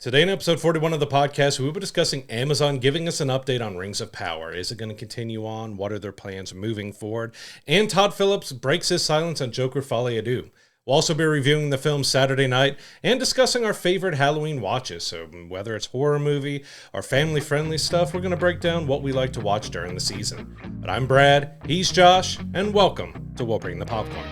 Today in episode 41 of the podcast, we will be discussing Amazon giving us an update on Rings of Power. Is it going to continue on? What are their plans moving forward? And Todd Phillips breaks his silence on Joker Folie. We'll also be reviewing the film Saturday Night and discussing our favorite Halloween watches. So whether it's horror movie or family-friendly stuff, we're going to break down what we like to watch during the season. But I'm Brad, he's Josh, and welcome to We'll Bring the Popcorn.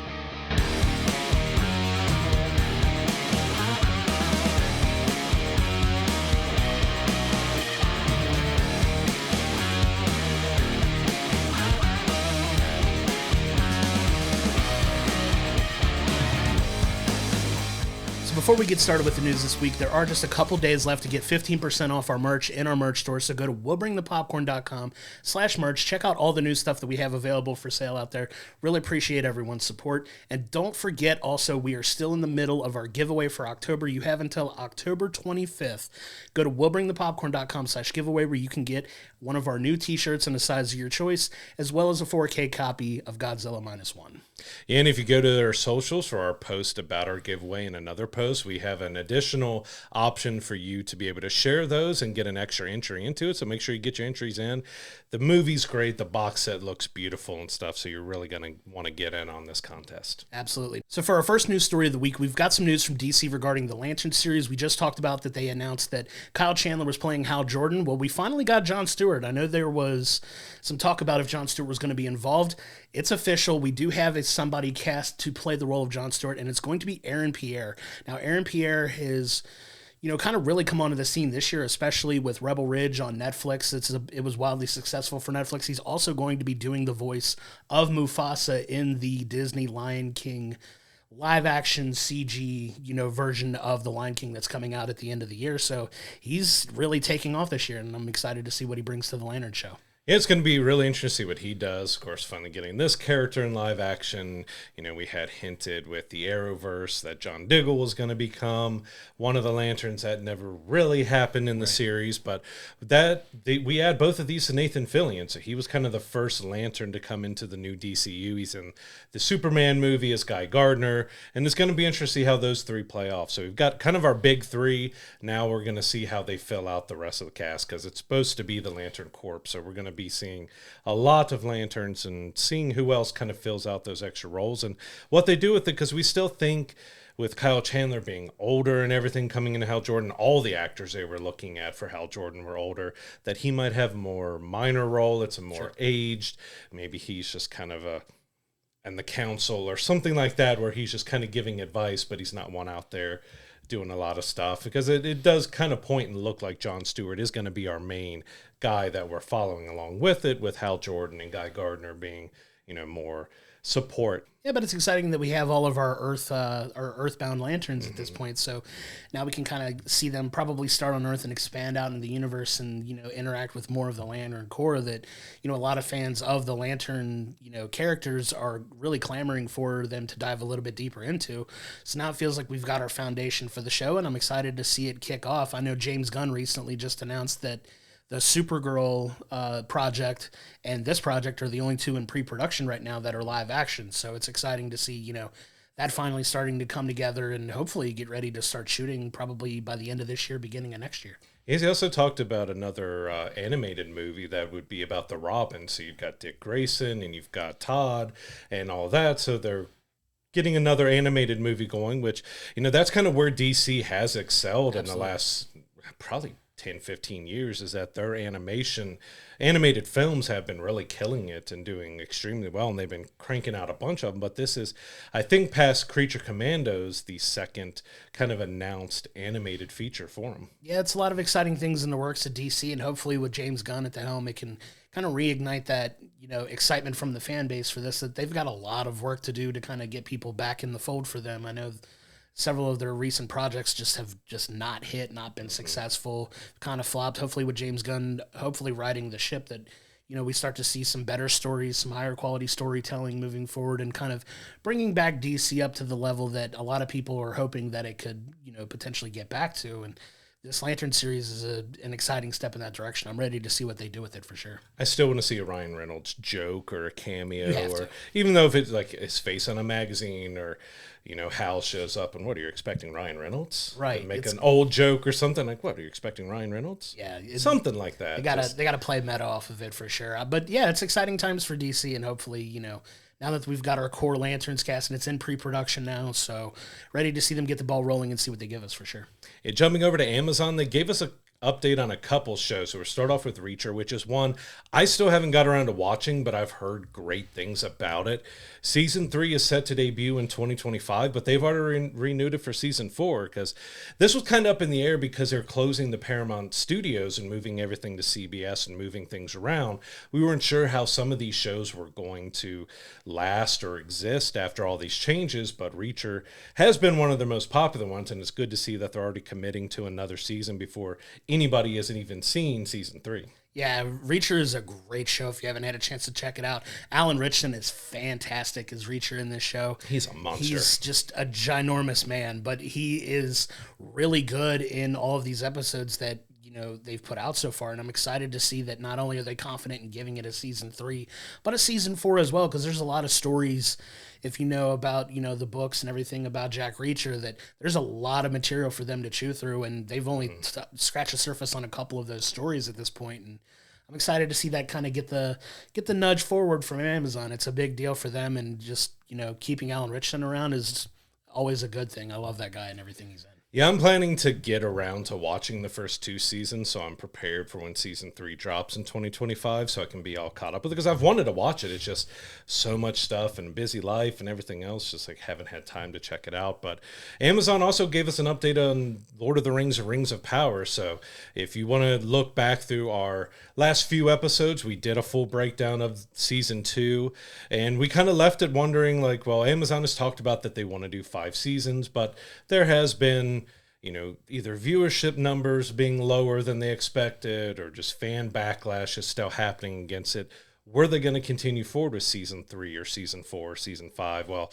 Before we get started with the news this week, there are just a couple days left to get 15% off our merch in our merch store, so go to willbringthepopcorn.com/merch. Check out all the new stuff that we have available for sale out there. Really appreciate everyone's support. And don't forget, also, we are still in the middle of our giveaway for October. You have until October 25th. Go to willbringthepopcorn.com/giveaway where you can get one of our new t-shirts in a size of your choice, as well as a 4K copy of Godzilla Minus One. And if you go to our socials for our post about our giveaway and another post, we have an additional option for you to be able to share those and get an extra entry into it. So make sure you get your entries in. The movie's great. The box set looks beautiful and stuff. So you're really going to want to get in on this contest. Absolutely. So for our first news story of the week, we've got some news from DC regarding the Lantern series. We just talked about that they announced that Kyle Chandler was playing Hal Jordan. Well, we finally got Jon Stewart. I know there was some talk about if Jon Stewart was going to be involved. It's official. We do have somebody cast to play the role of Jon Stewart, and it's going to be Aaron Pierre. Now, Aaron Pierre has, kind of really come onto the scene this year, especially with Rebel Ridge on Netflix. It was wildly successful for Netflix. He's also going to be doing the voice of Mufasa in the Disney Lion King live-action CG, version of the Lion King that's coming out at the end of the year. So he's really taking off this year, and I'm excited to see what he brings to the Lantern show. Yeah, it's going to be really interesting to see what he does. Of course, finally getting this character in live action. We had hinted with the Arrowverse that John Diggle was going to become one of the Lanterns. That never really happened in the series, but we add both of these to Nathan Fillion. So he was kind of the first Lantern to come into the new DCU. He's in the Superman movie as Guy Gardner, and it's going to be interesting to see how those three play off. So we've got kind of our big three. Now we're going to see how they fill out the rest of the cast, because it's supposed to be the Lantern Corps. So we're going to be seeing a lot of Lanterns and seeing who else kind of fills out those extra roles and what they do with it, because we still think with Kyle Chandler being older and everything coming into Hal Jordan, all the actors they were looking at for Hal Jordan were older, that he might have a more minor role. It's a more aged, maybe he's just kind of in the council or something like that, where he's just kind of giving advice, but he's not one out there doing a lot of stuff, because it does kind of point and look like Jon Stewart is going to be our main guy that we're following along with it, with Hal Jordan and Guy Gardner being, more support. Yeah, but it's exciting that we have all of our Earthbound Lanterns at this point. So now we can kind of see them probably start on Earth and expand out into the universe and, interact with more of the Lantern Corps that, a lot of fans of the Lantern, characters are really clamoring for them to dive a little bit deeper into. So now it feels like we've got our foundation for the show, and I'm excited to see it kick off. I know James Gunn recently just announced that the Supergirl project and this project are the only two in pre-production right now that are live action. So it's exciting to see, that finally starting to come together and hopefully get ready to start shooting probably by the end of this year, beginning of next year. He also talked about another animated movie that would be about the Robin. So you've got Dick Grayson and you've got Todd and all that. So they're getting another animated movie going, which, that's kind of where DC has excelled in the last probably 10, 15 years, is that their animated films have been really killing it and doing extremely well, and they've been cranking out a bunch of them. But this is, I think, past Creature Commandos, the second kind of announced animated feature for them. Yeah, it's a lot of exciting things in the works at DC, and hopefully with James Gunn at the helm, it can kind of reignite that, excitement from the fan base for this, that they've got a lot of work to do to kind of get people back in the fold for them. I know several of their recent projects have not been successful, kind of flopped. Hopefully with James Gunn, riding the ship, that, we start to see some better stories, some higher quality storytelling moving forward, and kind of bringing back DC up to the level that a lot of people are hoping that it could, potentially get back to. And this Lantern series is an exciting step in that direction. I'm ready to see what they do with it for sure. I still want to see a Ryan Reynolds joke or a cameo, or to. even though if it's like his face on a magazine, or Hal shows up and what are you expecting, Ryan Reynolds? Right. And make an old joke or something like, what are you expecting, Ryan Reynolds? Yeah, something like that. They gotta play meta off of it for sure. But yeah, it's exciting times for DC, and hopefully now that we've got our core Lanterns cast and it's in pre-production now, so ready to see them get the ball rolling and see what they give us for sure. Jumping over to Amazon, they gave us a update on a couple shows. So we'll start off with Reacher, which is one I still haven't got around to watching, but I've heard great things about it. Season 3 is set to debut in 2025, but they've already renewed it for Season 4 because this was kind of up in the air because they're closing the Paramount Studios and moving everything to CBS and moving things around. We weren't sure how some of these shows were going to last or exist after all these changes, but Reacher has been one of their most popular ones, and it's good to see that they're already committing to another season before anybody hasn't even seen Season 3. Yeah, Reacher is a great show if you haven't had a chance to check it out. Alan Ritchson is fantastic as Reacher in this show. He's a monster. He's just a ginormous man, but he is really good in all of these episodes that they've put out so far, and I'm excited to see that not only are they confident in giving it a Season 3, but a Season 4 as well, because there's a lot of stories, if you know about, the books and everything about Jack Reacher, that there's a lot of material for them to chew through, and they've only scratched the surface on a couple of those stories at this point, and I'm excited to see that kind of get the nudge forward from Amazon. It's a big deal for them, and just, keeping Alan Ritchson around is always a good thing. I love that guy and everything he's in. Yeah, I'm planning to get around to watching the first 2 seasons, so I'm prepared for when Season 3 drops in 2025, so I can be all caught up with it, because I've wanted to watch it. It's just so much stuff and busy life and everything else, just like haven't had time to check it out. But Amazon also gave us an update on Lord of the Rings, Rings of Power, so if you want to look back through our last few episodes, we did a full breakdown of Season 2, and we kind of left it wondering, like, well, Amazon has talked about that they want to do 5 seasons, but there has been either viewership numbers being lower than they expected or just fan backlash is still happening against it. Were they going to continue forward with Season 3 or Season 4 or Season 5? Well,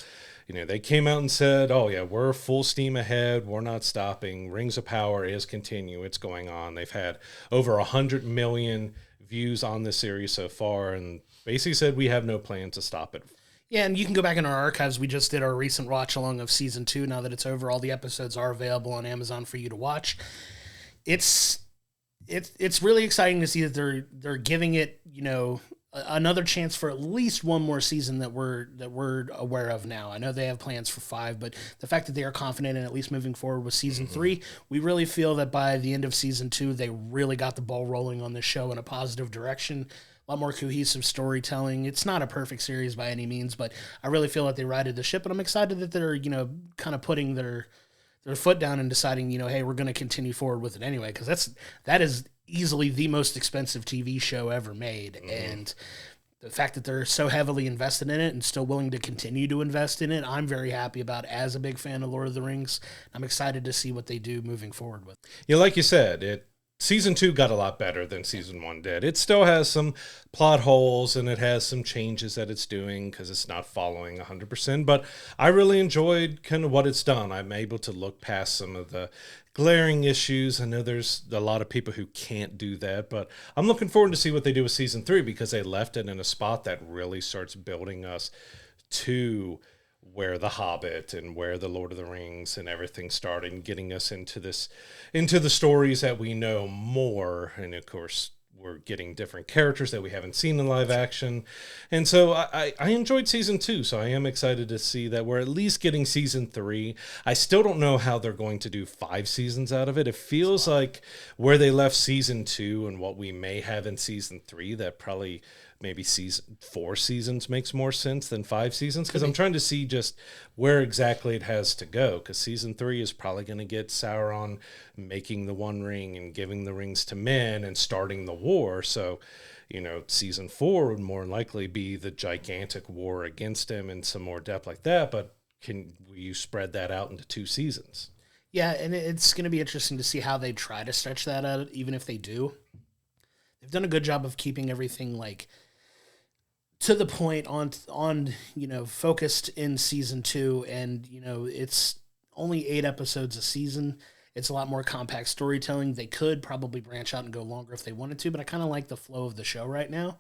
they came out and said, oh, yeah, we're full steam ahead. We're not stopping. Rings of Power is continue. It's going on. They've had over 100 million views on the series so far, and basically said we have no plan to stop it. Yeah, and you can go back in our archives. We just did our recent watch-along of Season 2. Now that it's over, all the episodes are available on Amazon for you to watch. It's really exciting to see that they're giving it, another chance for at least one more season that we're aware of now. I know they have plans for 5, but the fact that they are confident in at least moving forward with Season 3, we really feel that by the end of Season 2, they really got the ball rolling on this show in a positive direction. A lot more cohesive storytelling. It's not a perfect series by any means, but I really feel like they righted the ship, and I'm excited that they're, kind of putting their foot down and deciding, hey, we're going to continue forward with it anyway, because that is easily the most expensive TV show ever made, and the fact that they're so heavily invested in it and still willing to continue to invest in it, I'm very happy about as a big fan of Lord of the Rings. I'm excited to see what they do moving forward with it. Yeah, like you said, Season 2 got a lot better than Season 1 did. It still has some plot holes, and it has some changes that it's doing because it's not following 100%, but I really enjoyed kind of what it's done. I'm able to look past some of the glaring issues. I know there's a lot of people who can't do that, but I'm looking forward to see what they do with Season 3 because they left it in a spot that really starts building us to where The Hobbit and where the Lord of the Rings and everything started, and getting us into the stories that we know more. And of course, we're getting different characters that we haven't seen in live action. And so I enjoyed Season 2, so I am excited to see that we're at least getting Season 3. I still don't know how they're going to do 5 seasons out of it. It feels like where they left Season 2 and what we may have in Season 3, that probably maybe 4 seasons makes more sense than 5 seasons, because I'm trying to see just where exactly it has to go, because Season 3 is probably going to get Sauron making the One Ring and giving the rings to men and starting the war. So, Season 4 would more likely be the gigantic war against him and some more depth like that, but can you spread that out into 2 seasons? Yeah, and it's going to be interesting to see how they try to stretch that out, even if they do. They've done a good job of keeping everything to the point on focused in Season 2, and it's only 8 episodes a season. It's a lot more compact storytelling. They could probably branch out and go longer if they wanted to, but I kind of like the flow of the show right now.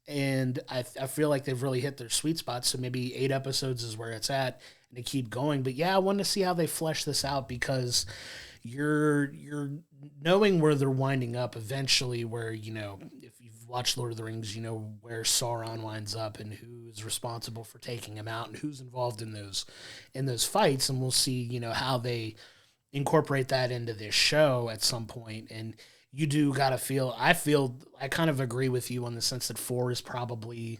And I feel like they've really hit their sweet spot. So maybe 8 episodes is where it's at, and to keep going. But yeah, I want to see how they flesh this out, because you're knowing where they're winding up eventually. Where, if you've watched Lord of the Rings, you know where Sauron winds up and who's responsible for taking him out and who's involved in those fights. And we'll see how they incorporate that into this show at some point. And you do gotta I kind of agree with you on the sense that 4 is probably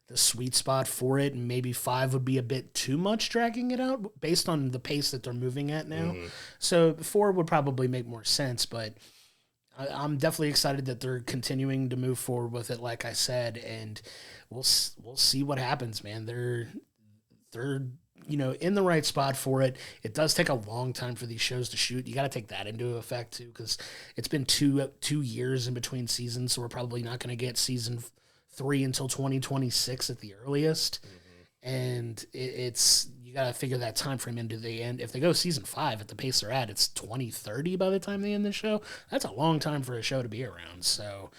the sweet spot for it, and maybe 5 would be a bit too much dragging it out based on the pace that they're moving at now. So 4 would probably make more sense, but I'm definitely excited that they're continuing to move forward with it, like I said, and we'll see what happens, man. They're in the right spot for it. It does take a long time for these shows to shoot. You got to take that into effect too, because it's been two years in between seasons, so we're probably not going to get season 3 until 2026 at the earliest. And it's you got to figure that time frame into the end. If they go season 5 at the pace they're at, it's 2030 by the time they end the show. That's a long time for a show to be around. So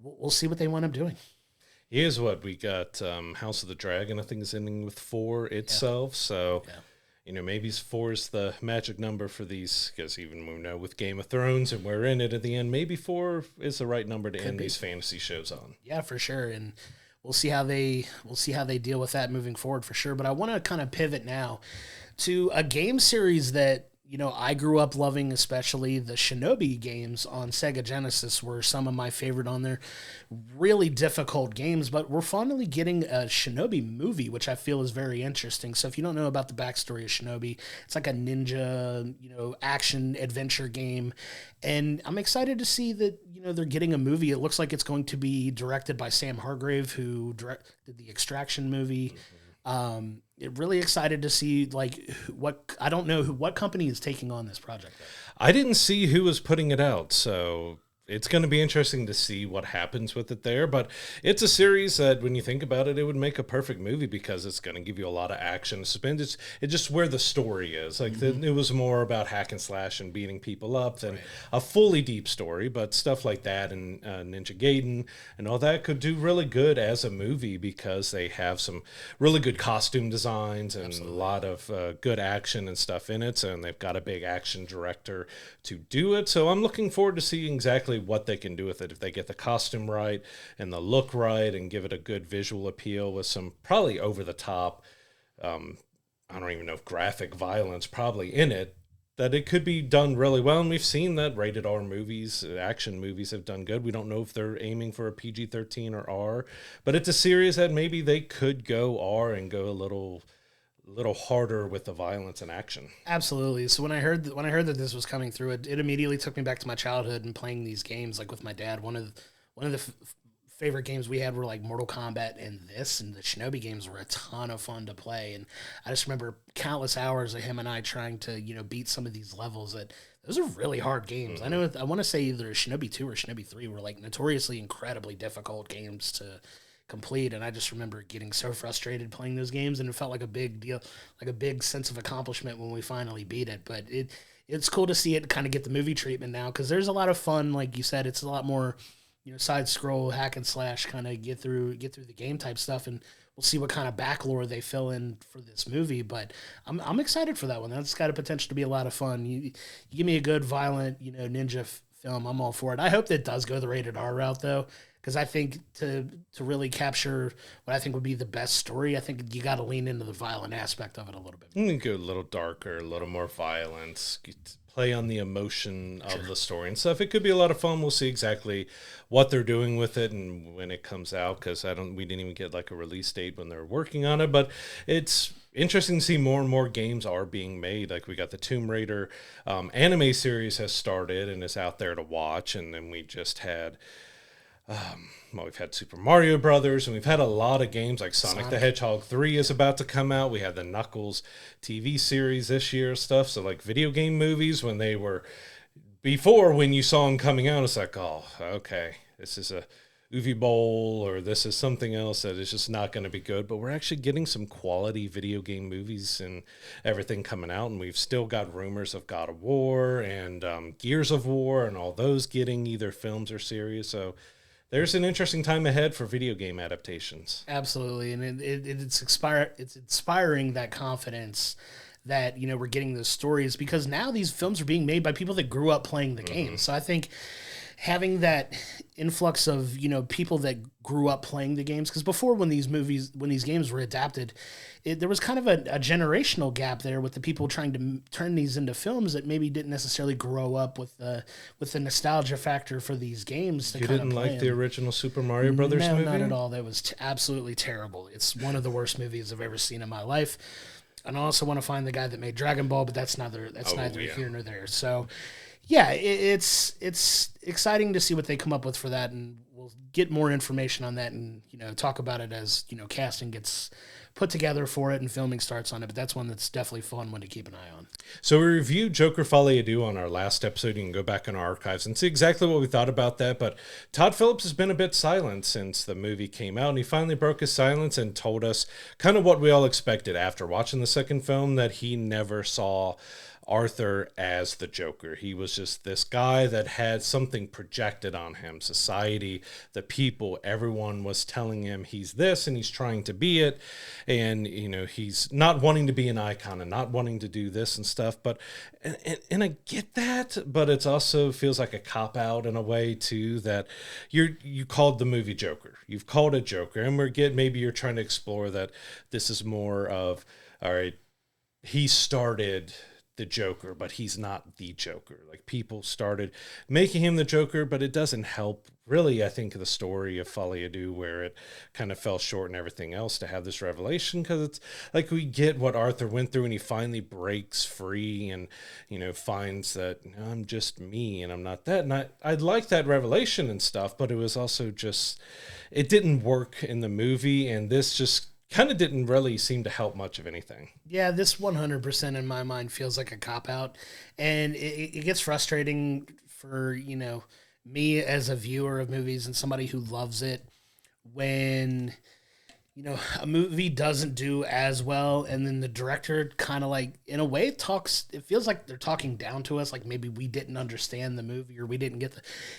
we'll see what they wind up doing. Here's what we got. House of the Dragon, I think, is ending with 4 itself. So, maybe 4 is the magic number for these, because even we know with Game of Thrones and we're in it at the end, maybe 4 is the right number to end these fantasy shows on. Yeah, for sure. And we'll see how they deal with that moving forward for sure. But I want to kind of pivot now to a game series that I grew up loving, especially the Shinobi games on Sega Genesis were some of my favorite on there. Really difficult games, but we're finally getting a Shinobi movie, which I feel is very interesting. So if you don't know about the backstory of Shinobi, it's like a ninja, action adventure game. And I'm excited to see that, they're getting a movie. It looks like it's going to be directed by Sam Hargrave, who directed the Extraction movie. Really excited to see what company is taking on this project. I didn't see who was putting it out, so it's going to be interesting to see what happens with it there. But it's a series that, when you think about it, it would make a perfect movie, because it's going to give you a lot of action. It's just where the story is. Like it was more about hack and slash and beating people up than a fully deep story. But stuff like that and Ninja Gaiden and all that could do really good as a movie, because they have some really good costume designs and a lot of good action and stuff in it. And they've got a big action director to do it. So I'm looking forward to seeing exactly what they can do with it if they get the costume right and the look right and give it a good visual appeal with some probably over the top I don't even know if graphic violence probably in it, that it could be done really well. And we've seen that rated R movies, action movies, have done good. We don't know if they're aiming for a PG-13 or R, but it's a series that maybe they could go R and go a little harder with the violence and action. Absolutely. So when I heard that this was coming through, it immediately took me back to my childhood and playing these games like with my dad. One of the favorite games we had were like Mortal Kombat and the Shinobi games were a ton of fun to play. And I just remember countless hours of him and I trying to, beat some of these levels. Those are really hard games. I want to say either Shinobi 2 or Shinobi 3 were like notoriously incredibly difficult games to complete, and I just remember getting so frustrated playing those games, and it felt like a big deal, like a big sense of accomplishment when we finally beat it. But it's cool to see it kind of get the movie treatment now, because there's a lot of fun, like you said. It's a lot more side scroll hack and slash kind of get through the game type stuff, and we'll see what kind of back lore they fill in for this movie. But I'm excited for that one. That's got a potential to be a lot of fun. You give me a good violent ninja film, I'm all for it. I hope that does go the rated R route though, because I think to really capture what I think would be the best story, I think you got to lean into the violent aspect of it a little bit. You can go a little darker, a little more violence, play on the emotion of the story and stuff. It could be a lot of fun. We'll see exactly what they're doing with it and when it comes out, because we didn't even get like a release date when they're working on it. But it's interesting to see more and more games are being made. Like we got the Tomb Raider anime series has started and is out there to watch, and then we just had we've had Super Mario Brothers, and we've had a lot of games like Sonic the Hedgehog 3 is about to come out. We had the Knuckles TV series this year, stuff. So like video game movies, when they were before, when you saw them coming out, it's like, oh, okay, this is a Uvi Bowl or this is something else that is just not going to be good. But we're actually getting some quality video game movies and everything coming out. And we've still got rumors of God of War and Gears of War and all those getting either films or series. So there's an interesting time ahead for video game adaptations. Absolutely. And it's inspiring that confidence that, you know, we're getting those stories, because now these films are being made by people that grew up playing the game. So I think having that influx of, you know, people that grew up playing the games, because before, when these games were adapted, there was kind of a generational gap there with the people trying to turn these into films that maybe didn't necessarily grow up with the nostalgia factor for these games. You didn't like the original Super Mario Brothers movie? No, not at all. That was absolutely terrible. It's one of the worst movies I've ever seen in my life. And I also want to find the guy that made Dragon Ball, but that's neither here nor there. So, yeah, it's exciting to see what they come up with for that, and we'll get more information on that and, you know, talk about it as, you know, casting gets put together for it and filming starts on it. But that's one that's definitely fun one to keep an eye on. So we reviewed Joker Folie on our last episode. You can go back in our archives and see exactly what we thought about that. But Todd Phillips has been a bit silent since the movie came out, and he finally broke his silence and told us kind of what we all expected after watching the second film, that he never saw Arthur as the Joker. He was just this guy that had something projected on him. Society, the people, everyone was telling him he's this and he's trying to be it. And, you know, he's not wanting to be an icon and not wanting to do this and stuff. But, and I get that, but it also feels like a cop-out in a way, too, that you called the movie Joker. You've called it Joker. And maybe you're trying to explore that this is more of, all right, he started the Joker, but he's not the Joker. Like, people started making him the Joker, but it doesn't help really, I think, the story of Folie where it kind of fell short and everything else to have this revelation, because it's like we get what Arthur went through and he finally breaks free and, you know, finds that, you know, I'm just me and I'm not that. And I'd like that revelation and stuff, but it was also just, it didn't work in the movie, and this just kind of didn't really seem to help much of anything. Yeah, this 100% in my mind feels like a cop-out, and it gets frustrating for, you know, me as a viewer of movies and somebody who loves it when, you know, a movie doesn't do as well, and then the director kind of, like, in a way it feels like they're talking down to us, like maybe we didn't understand the movie or we didn't get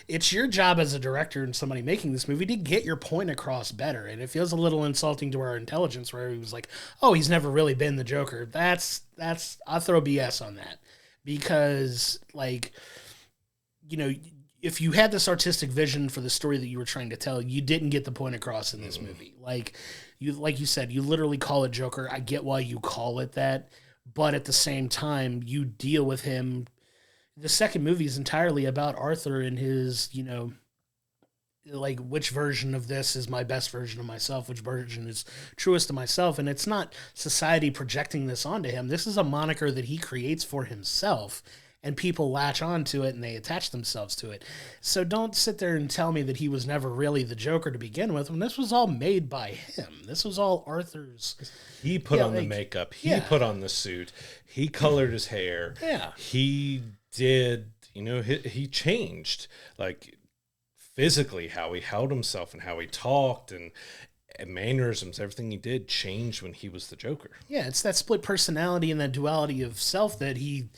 it's your job as a director and somebody making this movie to get your point across better, and it feels a little insulting to our intelligence where he was like, oh, he's never really been the Joker. That's I'll throw BS on that, because, like, you know, if you had this artistic vision for the story that you were trying to tell, you didn't get the point across in this movie. Like you said, you literally call it Joker. I get why you call it that, but at the same time, you deal with him. The second movie is entirely about Arthur and his, you know, like, which version of this is my best version of myself, which version is truest to myself. And it's not society projecting this onto him. This is a moniker that he creates for himself, and people latch on to it and they attach themselves to it. So don't sit there and tell me that he was never really the Joker to begin with, when this was all made by him. This was all Arthur's. He put on the makeup. He put on the suit. He colored his hair. Yeah. He did, you know, he changed, like, physically, how he held himself and how he talked and mannerisms, everything he did changed when he was the Joker. Yeah, it's that split personality and that duality of self that he,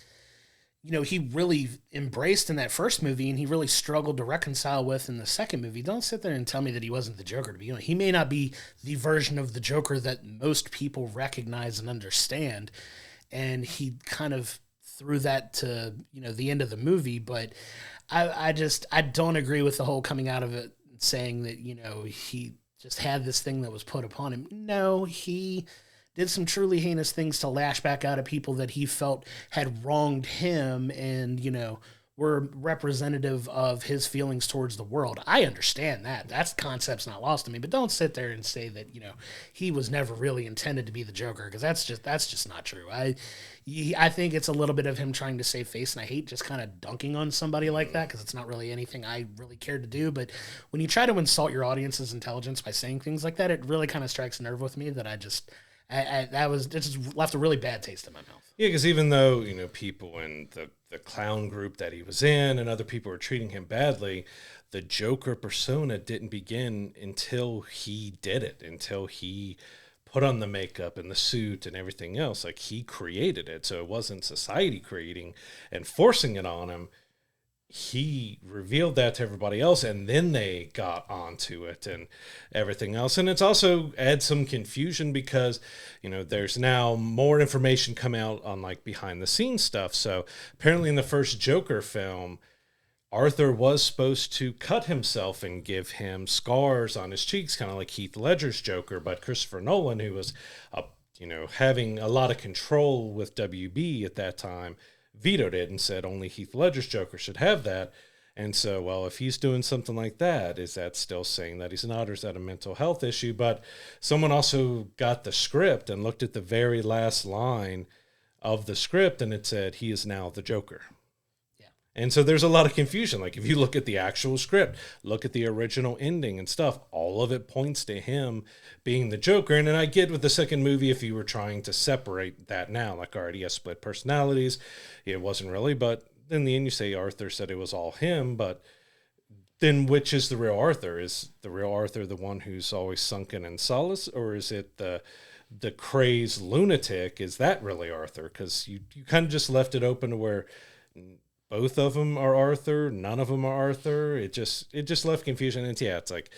you know, he really embraced in that first movie and he really struggled to reconcile with in the second movie. Don't sit there and tell me that he wasn't the Joker to begin with. He may not be the version of the Joker that most people recognize and understand, and he kind of threw that to, you know, the end of the movie. But I don't agree with the whole coming out of it saying that, you know, he just had this thing that was put upon him. No, he did some truly heinous things to lash back out at people that he felt had wronged him and, you know, were representative of his feelings towards the world. I understand that. That concept's not lost to me, but don't sit there and say that, you know, he was never really intended to be the Joker, because that's just not true. I think it's a little bit of him trying to save face, and I hate just kind of dunking on somebody like that, because it's not really anything I really cared to do. But when you try to insult your audience's intelligence by saying things like that, it really kind of strikes a nerve with me that It just left a really bad taste in my mouth. Yeah, because even though, people in the clown group that he was in and other people were treating him badly, the Joker persona didn't begin until he did it, until he put on the makeup and the suit and everything else. Like, he created it. So it wasn't society creating and forcing it on him. He revealed that to everybody else, and then they got onto it and everything else. And it's also adds some confusion because, there's now more information come out on like behind the scenes stuff. So apparently in the first Joker film, Arthur was supposed to cut himself and give him scars on his cheeks, kind of like Heath Ledger's Joker. But Christopher Nolan, who was, having a lot of control with WB at that time, vetoed it and said only Heath Ledger's Joker should have that. And so, well, if he's doing something like that, is that still saying that he's not, or is that a mental health issue? But someone also got the script and looked at the very last line of the script, and it said, he is now the Joker. Yeah. And so there's a lot of confusion. Like, if you look at the actual script, look at the original ending and stuff, all of it points to him being the Joker. And then I get with the second movie, if you were trying to separate that now, like, already has split personalities, it wasn't really, but in the end you say Arthur said it was all him, but then which is the real Arthur? Is the real Arthur the one who's always sunken in solace, or is it the crazed lunatic? Is that really Arthur? Because you kind of just left it open to where both of them are Arthur, none of them are Arthur. It just left confusion. And yeah, it's like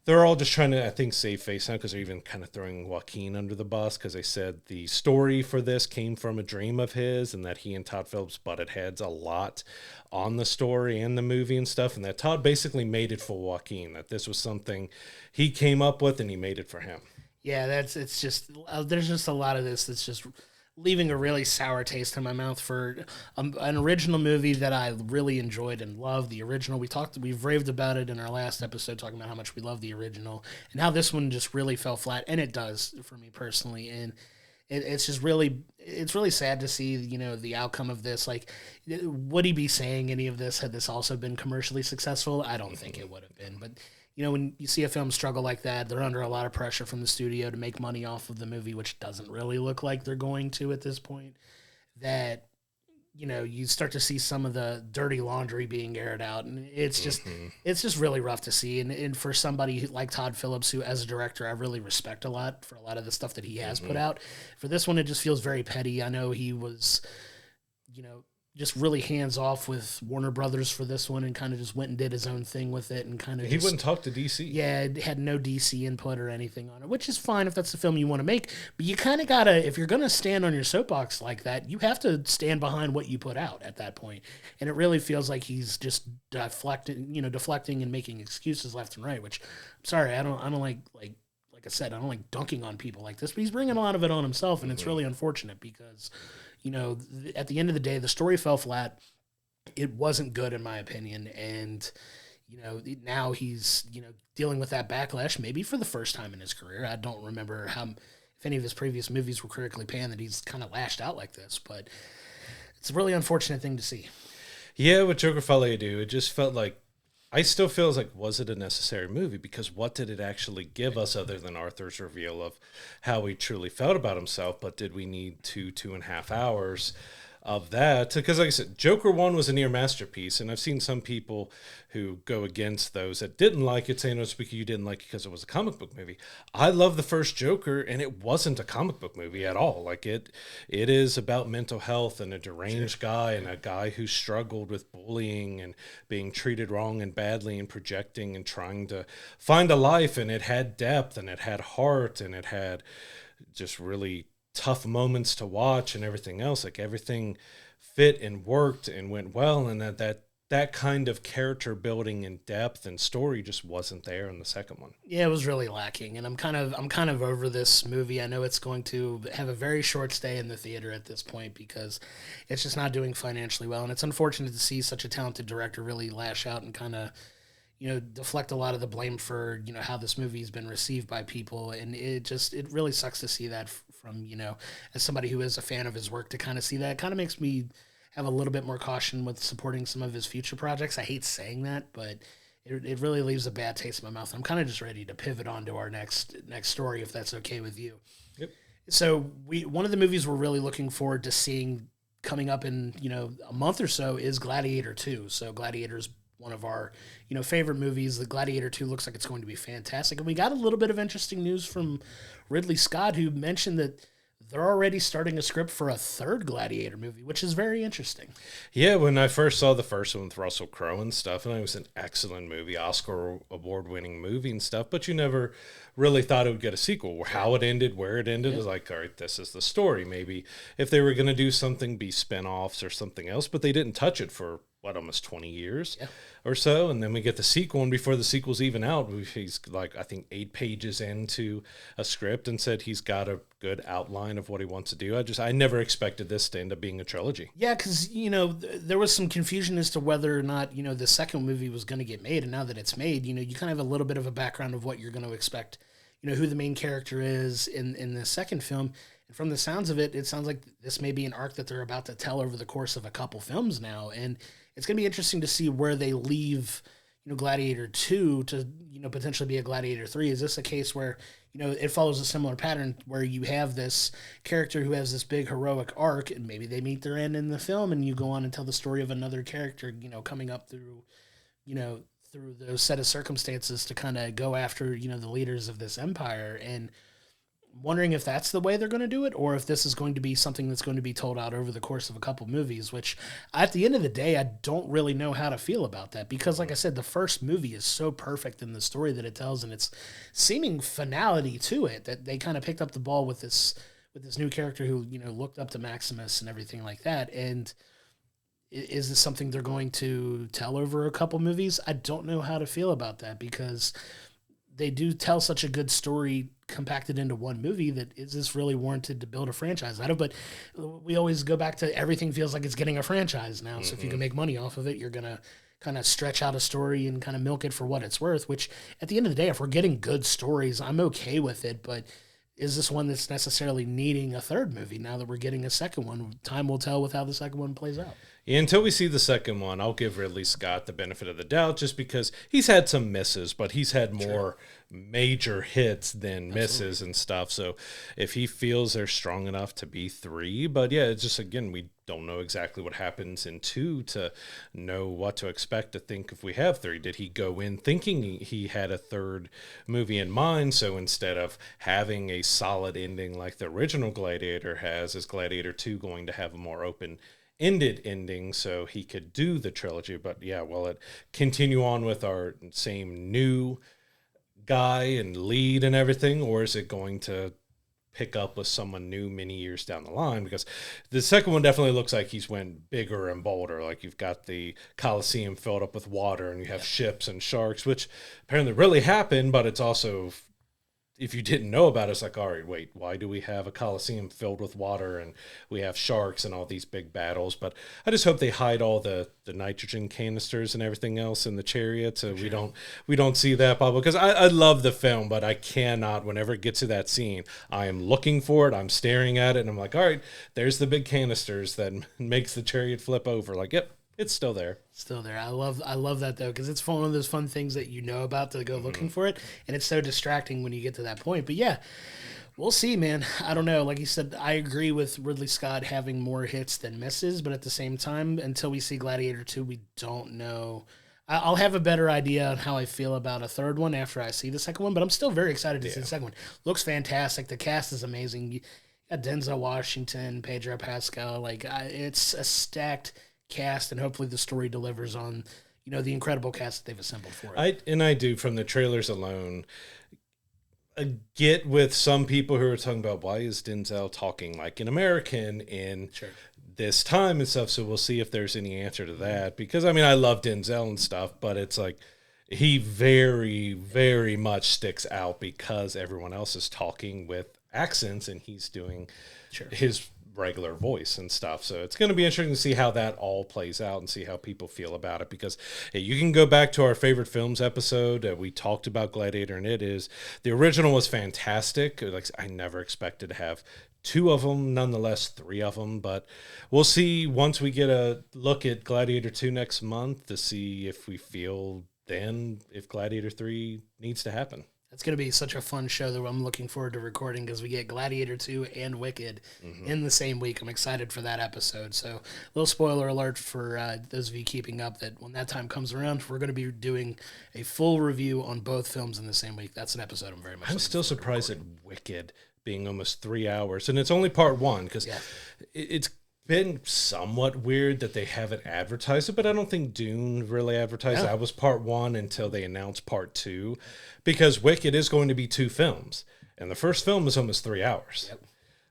they're all just trying to, I think, save face now, because they're even kind of throwing Joaquin under the bus, because they said the story for this came from a dream of his, and that he and Todd Phillips butted heads a lot on the story and the movie and stuff, and that Todd basically made it for Joaquin, that this was something he came up with and he made it for him. Yeah, it's just, there's just a lot of this that's just leaving a really sour taste in my mouth for an original movie that I really enjoyed and loved. The original, we've raved about it in our last episode, talking about how much we love the original and how this one just really fell flat, and it does for me personally. And it's just really, it's really sad to see, the outcome of this. Like, would he be saying any of this had this also been commercially successful? I don't think it would have been, but when you see a film struggle like that, they're under a lot of pressure from the studio to make money off of the movie, which doesn't really look like they're going to at this point, that, you start to see some of the dirty laundry being aired out. And it's just really rough to see. And for somebody like Todd Phillips, who as a director, I really respect a lot for a lot of the stuff that he has put out, for this one, it just feels very petty. I know he was, just really hands off with Warner Brothers for this one, and kind of just went and did his own thing with it, and kind of he wouldn't talk to DC. Yeah, it had no DC input or anything on it, which is fine if that's the film you want to make. But you kind of gotta, if you're gonna stand on your soapbox like that, you have to stand behind what you put out at that point. And it really feels like he's just deflecting and making excuses left and right. Which, I'm sorry, I don't like I said, I don't like dunking on people like this, but he's bringing a lot of it on himself, and it's really unfortunate because, at the end of the day, the story fell flat. It wasn't good, in my opinion, and, now he's, dealing with that backlash, maybe for the first time in his career. I don't remember if any of his previous movies were critically panned that he's kind of lashed out like this, but it's a really unfortunate thing to see. Yeah, with Joker Folie, it just felt like, I still feel like, was it a necessary movie? Because what did it actually give us other than Arthur's reveal of how he truly felt about himself? But did we need 2.5 hours of that? Because like I said, Joker 1 was a near masterpiece, and I've seen some people who go against those that didn't like it, saying, oh, because you didn't like it because it was a comic book movie. I love the first Joker, and it wasn't a comic book movie at all. Like, it is about mental health and a deranged guy, and a guy who struggled with bullying and being treated wrong and badly and projecting and trying to find a life. And it had depth, and it had heart, and it had just really tough moments to watch and everything else. Like, everything fit and worked and went well, and that kind of character building and depth and story just wasn't there in the second one. Yeah, it was really lacking, and I'm kind of over this movie. I know it's going to have a very short stay in the theater at this point because it's just not doing financially well, and it's unfortunate to see such a talented director really lash out and kind of deflect a lot of the blame for how this movie's been received by people, and it really sucks to see that from as somebody who is a fan of his work, to kind of see that. It kind of makes me have a little bit more caution with supporting some of his future projects. I hate saying that, but it really leaves a bad taste in my mouth. I'm kind of just ready to pivot on to our next story, if that's okay with you. Yep. So one of the movies we're really looking forward to seeing coming up in a month or so is Gladiator 2. So Gladiator's one of our favorite movies. The Gladiator 2 looks like it's going to be fantastic, and we got a little bit of interesting news from Ridley Scott, who mentioned that they're already starting a script for a third Gladiator movie, which is very interesting. Yeah, when I first saw the first one with Russell Crowe and stuff, and it was an excellent movie, Oscar award-winning movie and stuff, but you never really thought it would get a sequel. How it ended, where it ended, is like, all right, this is the story. Maybe if they were going to do something, be spinoffs or something else, but they didn't touch it for, almost 20 years or so, and then we get the sequel, and before the sequel's even out, he's like, I think 8 pages into a script and said he's got a good outline of what he wants to do. I never expected this to end up being a trilogy. Yeah, because, there was some confusion as to whether or not, the second movie was going to get made, and now that it's made, you kind of have a little bit of a background of what you're going to expect, who the main character is in the second film. And from the sounds of it, it sounds like this may be an arc that they're about to tell over the course of a couple films now, and it's going to be interesting to see where they leave, Gladiator 2 to, potentially be a Gladiator 3. Is this a case where, it follows a similar pattern where you have this character who has this big heroic arc, and maybe they meet their end in the film, and you go on and tell the story of another character, coming up through, through those set of circumstances to kind of go after, the leaders of this empire. And wondering if that's the way they're going to do it, or if this is going to be something that's going to be told out over the course of a couple movies, which at the end of the day, I don't really know how to feel about that, because like I said, the first movie is so perfect in the story that it tells, and its seeming finality to it, that they kind of picked up the ball with this new character who, looked up to Maximus and everything like that. And is this something they're going to tell over a couple movies? I don't know how to feel about that, because they do tell such a good story compacted into one movie that is this really warranted to build a franchise out of. But we always go back to everything feels like it's getting a franchise now. So if you can make money off of it, you're going to kind of stretch out a story and kind of milk it for what it's worth, which at the end of the day, if we're getting good stories, I'm okay with it. But is this one that's necessarily needing a third movie now that we're getting a second one? Time will tell with how the second one plays out. Yeah, until we see the second one, I'll give Ridley Scott the benefit of the doubt, just because he's had some misses, but he's had more major hits than misses and stuff. So if he feels they're strong enough to be 3, but yeah, it's just, again, we don't know exactly what happens in 2 to know what to expect to think if we have 3. Did he go in thinking he had a third movie in mind? So instead of having a solid ending like the original Gladiator has, is Gladiator 2 going to have a more open-ended ending so he could do the trilogy? But yeah, will it continue on with our same new guy and lead and everything, or is it going to pick up with someone new many years down the line? Because the second one definitely looks like he's went bigger and bolder. Like, you've got the Colosseum filled up with water, and you have ships and sharks, which apparently really happened, but it's also, if you didn't know about it, it's like, all right, wait, why do we have a Colosseum filled with water and we have sharks and all these big battles? But I just hope they hide all the nitrogen canisters and everything else in the chariot, so we don't see that bubble. Because I love the film, but I cannot, whenever it gets to that scene, I am looking for it, I'm staring at it, and I'm like, all right, there's the big canisters that makes the chariot flip over. Like, yep, it's still there. Still there. I love that, though, because it's one of those fun things that you know about to go looking for it, and it's so distracting when you get to that point. But yeah, we'll see, man. I don't know. Like you said, I agree with Ridley Scott having more hits than misses, but at the same time, until we see Gladiator 2, we don't know. I'll have a better idea on how I feel about a third one after I see the second one, but I'm still very excited to see the second one. Looks fantastic. The cast is amazing. You got Denzel Washington, Pedro Pascal. It's a stacked cast, and hopefully the story delivers on the incredible cast that they've assembled for it. I do, from the trailers alone, get with some people who are talking about, why is Denzel talking like an American in this time and stuff. So we'll see if there's any answer to that, because I mean, I love Denzel and stuff, but it's like he very, very much sticks out because everyone else is talking with accents and he's doing his regular voice and stuff. So it's going to be interesting to see how that all plays out and see how people feel about it, because hey, you can go back to our favorite films episode. We talked about Gladiator, and the original was fantastic. Like, I never expected to have 2 of them, nonetheless 3 of them, but we'll see once we get a look at Gladiator 2 next month to see if we feel then if Gladiator 3 needs to happen. It's going to be such a fun show that I'm looking forward to recording because we get Gladiator 2 and Wicked in the same week. I'm excited for that episode. So, little spoiler alert for those of you keeping up that when that time comes around, we're going to be doing a full review on both films in the same week. That's an episode I'm very much I'm still surprised at Wicked being almost 3 hours. And it's only part one because it's been somewhat weird that they haven't advertised it, but I don't think Dune really advertised that was part one until they announced part two, because Wicked is going to be 2 films, and the first film is almost 3 hours. Yep.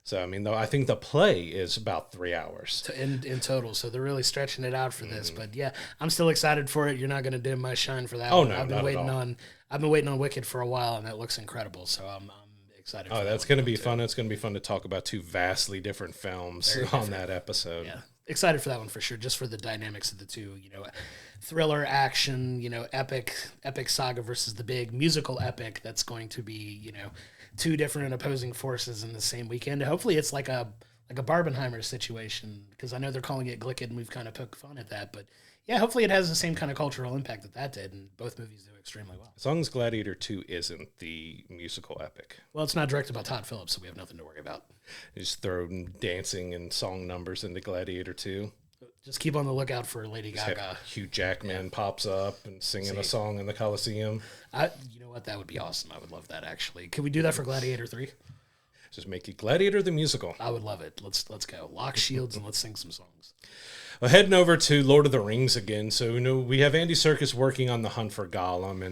So, I mean, though, I think the play is about 3 hours. In total, so they're really stretching it out for this. But, yeah, I'm still excited for it. You're not going to dim my shine for that one. No, I've been waiting on Wicked for a while, and that looks incredible, so I'm excited for that's going to be fun. It's going to be fun to talk about 2 vastly different films on that episode. Yeah, excited for that one for sure, just for the dynamics of the two, thriller, action, epic saga versus the big musical epic that's going to be, 2 different and opposing forces in the same weekend. Hopefully it's like a Barbenheimer situation, because I know they're calling it Glicked, and we've kind of poked fun at that, but yeah, hopefully it has the same kind of cultural impact that did, and both movies do extremely well. As long as Gladiator 2 isn't the musical epic. Well, it's not directed by Todd Phillips, so we have nothing to worry about. You just throw dancing and song numbers into Gladiator 2. Just keep on the lookout for Lady Gaga. Hugh Jackman pops up and singing a song in the Coliseum. You know what? That would be awesome. I would love that, actually. Could we do that for Gladiator 3? Just make it Gladiator the musical. I would love it. Let's go. Lock shields and let's sing some songs. Well, heading over to Lord of the Rings again. So, we have Andy Serkis working on The Hunt for Gollum,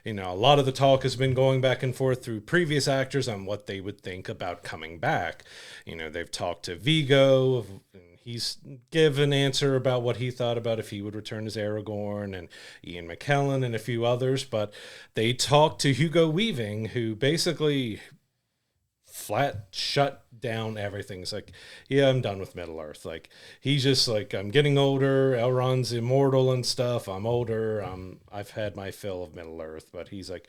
and a lot of the talk has been going back and forth through previous actors on what they would think about coming back. They've talked to Viggo, and he's given an answer about what he thought about if he would return as Aragorn, and Ian McKellen and a few others. But they talked to Hugo Weaving, who basically flat shut down everything. It's like, yeah, I'm done with Middle Earth. Like, he's just like, I'm getting older. Elrond's immortal and stuff. I'm older. I've had my fill of Middle Earth. But he's like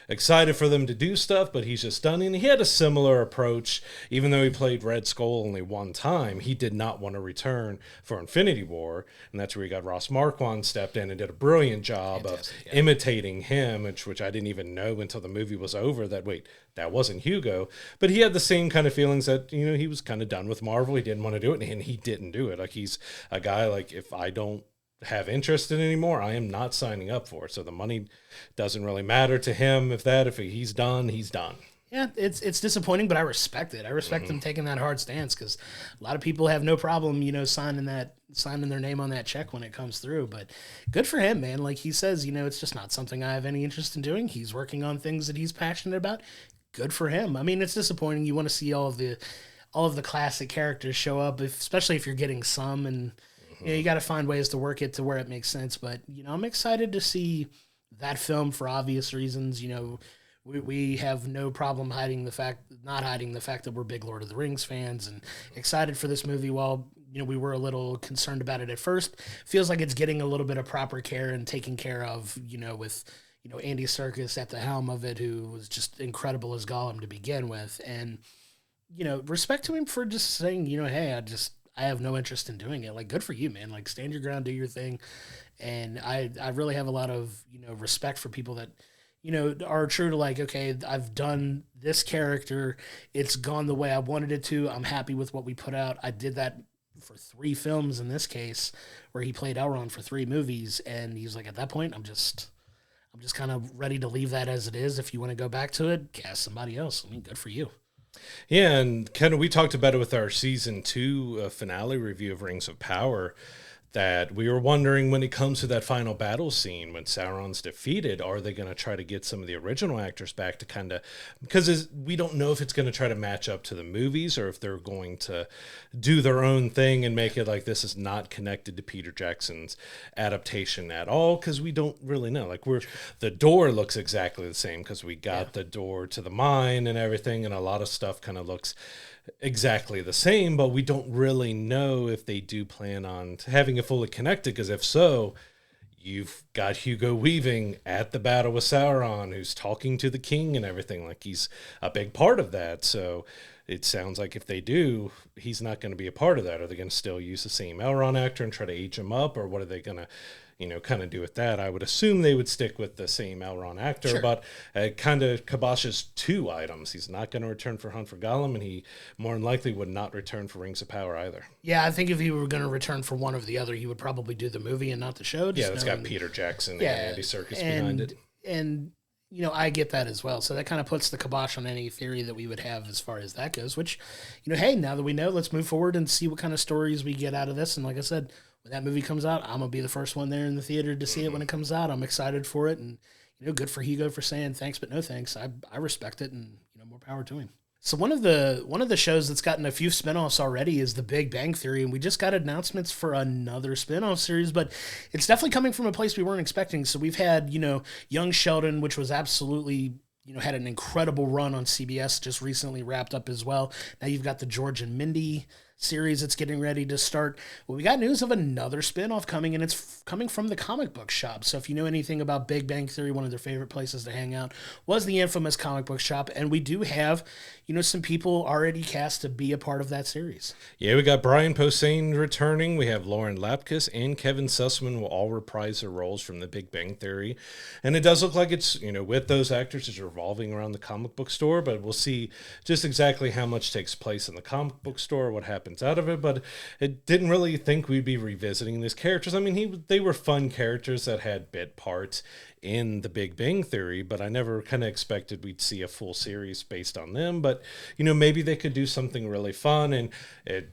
excited for them to do stuff, but he's just done. And he had a similar approach. Even though he played Red Skull only one time, he did not want to return for Infinity War. And that's where he got Ross Marquand stepped in and did a brilliant job of imitating him, which I didn't even know until the movie was over that wasn't Hugo. But he had the same kind of feelings that, he was kind of done with Marvel. He didn't want to do it, and he didn't do it. Like, he's a guy, like, if I don't have interest in it anymore, I am not signing up for it. So the money doesn't really matter to him. If he's done, he's done. Yeah, it's disappointing, but I respect it. I respect them taking that hard stance, because a lot of people have no problem, signing their name on that check when it comes through. But good for him, man. Like he says, it's just not something I have any interest in doing. He's working on things that he's passionate about. Good for him. I mean, it's disappointing. You want to see all of the classic characters show up, especially if you're getting some, and you got to find ways to work it to where it makes sense. But I'm excited to see that film for obvious reasons. We have no problem not hiding the fact that we're big Lord of the Rings fans, and excited for this movie. While we were a little concerned about it at first, feels like it's getting a little bit of proper care and taken care of. With Andy Serkis at the helm of it, who was just incredible as Gollum to begin with, and respect to him for just saying, hey, I have no interest in doing it. Like, good for you, man. Like, stand your ground, do your thing. And I really have a lot of, respect for people that, are true to, like, okay, I've done this character. It's gone the way I wanted it to. I'm happy with what we put out. I did that for 3 films in this case, where he played Elrond for 3 movies. And he's like, at that point, I'm just kind of ready to leave that as it is. If you want to go back to it, cast somebody else. I mean, good for you. Yeah, and kind of we talked about it with our season 2 finale review of Rings of Power, that we were wondering when it comes to that final battle scene when Sauron's defeated, are they going to try to get some of the original actors back to kind of, because we don't know if it's going to try to match up to the movies or if they're going to do their own thing and make it like this is not connected to Peter Jackson's adaptation at all, because we don't really know. Like, the door looks exactly the same because we got the door to the mine and everything, and a lot of stuff kind of looks exactly the same, but we don't really know if they do plan on having it fully connected, because if so, you've got Hugo Weaving at the battle with Sauron, who's talking to the king and everything, like he's a big part of that. So it sounds like if they do, he's not going to be a part of that. Are they going to still use the same Elrond actor and try to age him up, or what are they going to kind of do with that. I would assume they would stick with the same Elrond actor, Sure. but it kind of kiboshes two items. He's not going to return for Hunt for Gollum, and he more than likely would not return for Rings of Power either. Yeah, I think if he were going to return for one or the other, he would probably do the movie and not the show. Yeah, it's got Peter Jackson and Andy Serkis behind it. And I get that as well. So that kind of puts the kibosh on any theory that we would have as far as that goes, which, hey, now that we know, let's move forward and see what kind of stories we get out of this. And like I said, when that movie comes out, I'm going to be the first one there in the theater to see it when it comes out. I'm excited for it. And, good for Hugo for saying thanks, but no thanks. I respect it, and, more power to him. So one of the shows that's gotten a few spinoffs already is The Big Bang Theory, and we just got announcements for another spinoff series, but it's definitely coming from a place we weren't expecting. So we've had, Young Sheldon, which was absolutely, had an incredible run on CBS, just recently wrapped up as well. Now you've got the George and Mindy series that's getting ready to start. Well, we got news of another spinoff coming, and it's coming from the comic book shop. So if you know anything about Big Bang Theory, one of their favorite places to hang out was the infamous comic book shop, and we do have, some people already cast to be a part of that series. Yeah, we got Brian Posehn returning. We have Lauren Lapkus and Kevin Sussman will all reprise their roles from the Big Bang Theory. And it does look like it's, with those actors, it's revolving around the comic book store, but we'll see just exactly how much takes place in the comic book store, what happens out of it. But it didn't really think we'd be revisiting these characters. I mean, they were fun characters that had bit parts in the Big Bang Theory, but I never kind of expected we'd see a full series based on them. But maybe they could do something really fun, and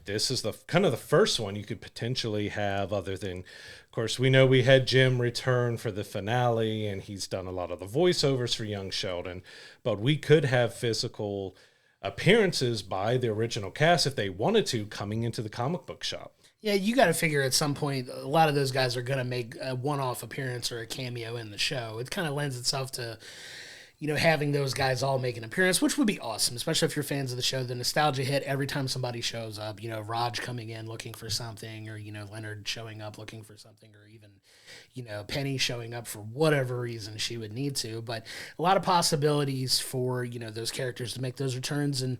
this is the kind of the first one you could potentially have, other than, of course, we know we had Jim return for the finale, and he's done a lot of the voiceovers for Young Sheldon, but we could have physical appearances by the original cast if they wanted to, coming into the comic book shop. Yeah, you got to figure at some point a lot of those guys are going to make a one-off appearance or a cameo in the show. It kind of lends itself to, having those guys all make an appearance, which would be awesome, especially if you're fans of the show. The nostalgia hit every time somebody shows up, Raj coming in looking for something, or, Leonard showing up looking for something, or even, Penny showing up for whatever reason she would need to. But a lot of possibilities for, those characters to make those returns, and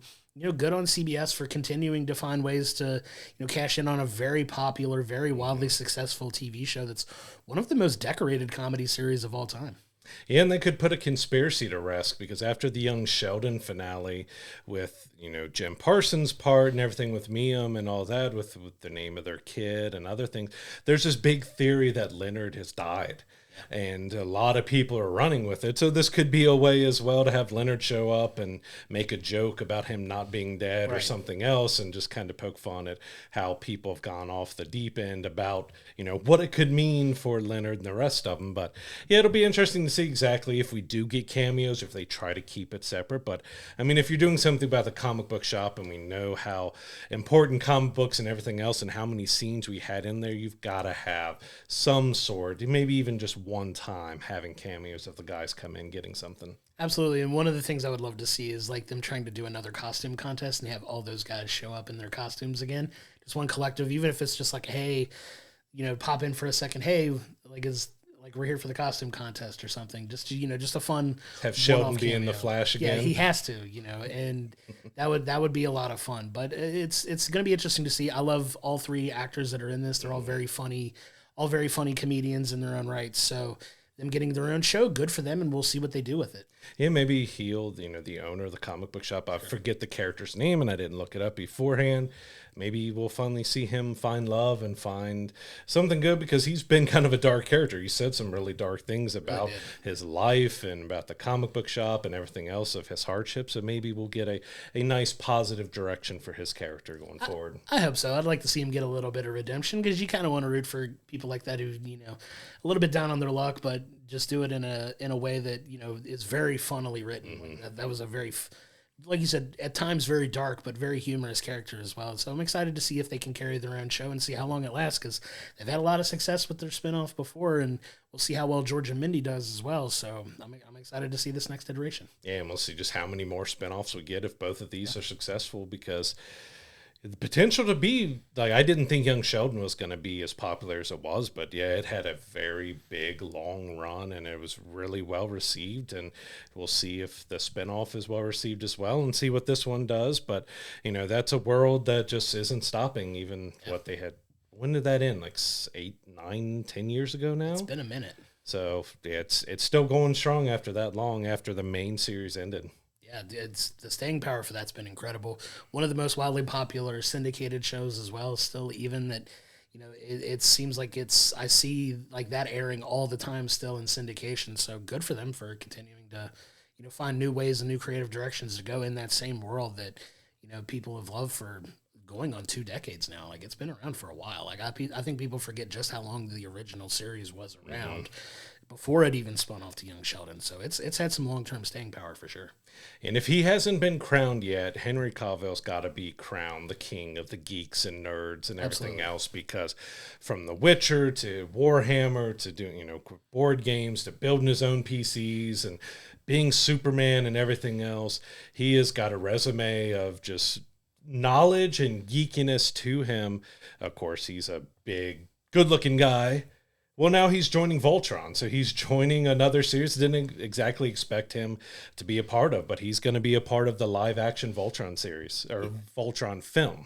good on CBS for continuing to find ways to, cash in on a very popular, very wildly successful TV show that's one of the most decorated comedy series of all time. Yeah, and they could put a conspiracy to rest, because after the Young Sheldon finale with, Jim Parsons' part and everything with Miam and all that, with the name of their kid and other things, there's this big theory that Leonard has died. And a lot of people are running with it. So this could be a way as well to have Leonard show up and make a joke about him not being dead, right, or something else, and just kind of poke fun at how people have gone off the deep end about, what it could mean for Leonard and the rest of them. But yeah, it'll be interesting to see exactly if we do get cameos, if they try to keep it separate. But I mean, if you're doing something about the comic book shop, and we know how important comic books and everything else and how many scenes we had in there, you've got to have some sort, maybe even just one time having cameos of the guys come in getting something. Absolutely. And one of the things I would love to see is like them trying to do another costume contest and have all those guys show up in their costumes again. Just one collective, even if it's just like, hey, pop in for a second. Hey, we're here for the costume contest or something. Just, just a fun. Have Sheldon be in the Flash again. Yeah, he has to, and that would be a lot of fun. But it's going to be interesting to see. I love all three actors that are in this. They're all very funny comedians in their own right. So them getting their own show, good for them, and we'll see what they do with it. Yeah, maybe he'll, the owner of the comic book shop, I forget the character's name and I didn't look it up beforehand. Maybe we'll finally see him find love and find something good, because he's been kind of a dark character. He said some really dark things about his life and about the comic book shop and everything else of his hardships. So maybe we'll get a nice positive direction for his character going forward. I hope so. I'd like to see him get a little bit of redemption, because you kind of want to root for people like that who, a little bit down on their luck, but just do it in a way that, is very funnily written. Mm-hmm. That was a very, like you said, at times very dark, but very humorous character as well. So I'm excited to see if they can carry their own show and see how long it lasts, because they've had a lot of success with their spinoff before, and we'll see how well George and Mindy does as well. So I'm excited to see this next iteration. Yeah, and we'll see just how many more spinoffs we get if both of these are successful, because the potential to be, like, I didn't think Young Sheldon was going to be as popular as it was, but yeah, it had a very big, long run, and it was really well received, and we'll see if the spinoff is well received as well, and see what this one does. But, that's a world that just isn't stopping, even what they had when did that end? Like 8, 9, 10 years ago now? It's been a minute. So yeah, it's still going strong after that long, after the main series ended. Yeah, it's the staying power for that's been incredible. One of the most wildly popular syndicated shows as well, still, even that, it seems like I see like that airing all the time still in syndication. So good for them for continuing to, find new ways and new creative directions to go in that same world that, people have loved for going on 2 decades now. Like, it's been around for a while. Like, I think people forget just how long the original series was around before it even spun off to Young Sheldon. So it's had some long-term staying power for sure. And if he hasn't been crowned yet, Henry Cavill's got to be crowned the king of the geeks and nerds and everything else, because from The Witcher to Warhammer to doing, board games to building his own PCs and being Superman and everything else, he has got a resume of just knowledge and geekiness to him. Of course, he's a big, good-looking guy. Well, now he's joining Voltron, so he's joining another series. Didn't exactly expect him to be a part of, but he's going to be a part of the live-action Voltron series, or Voltron film.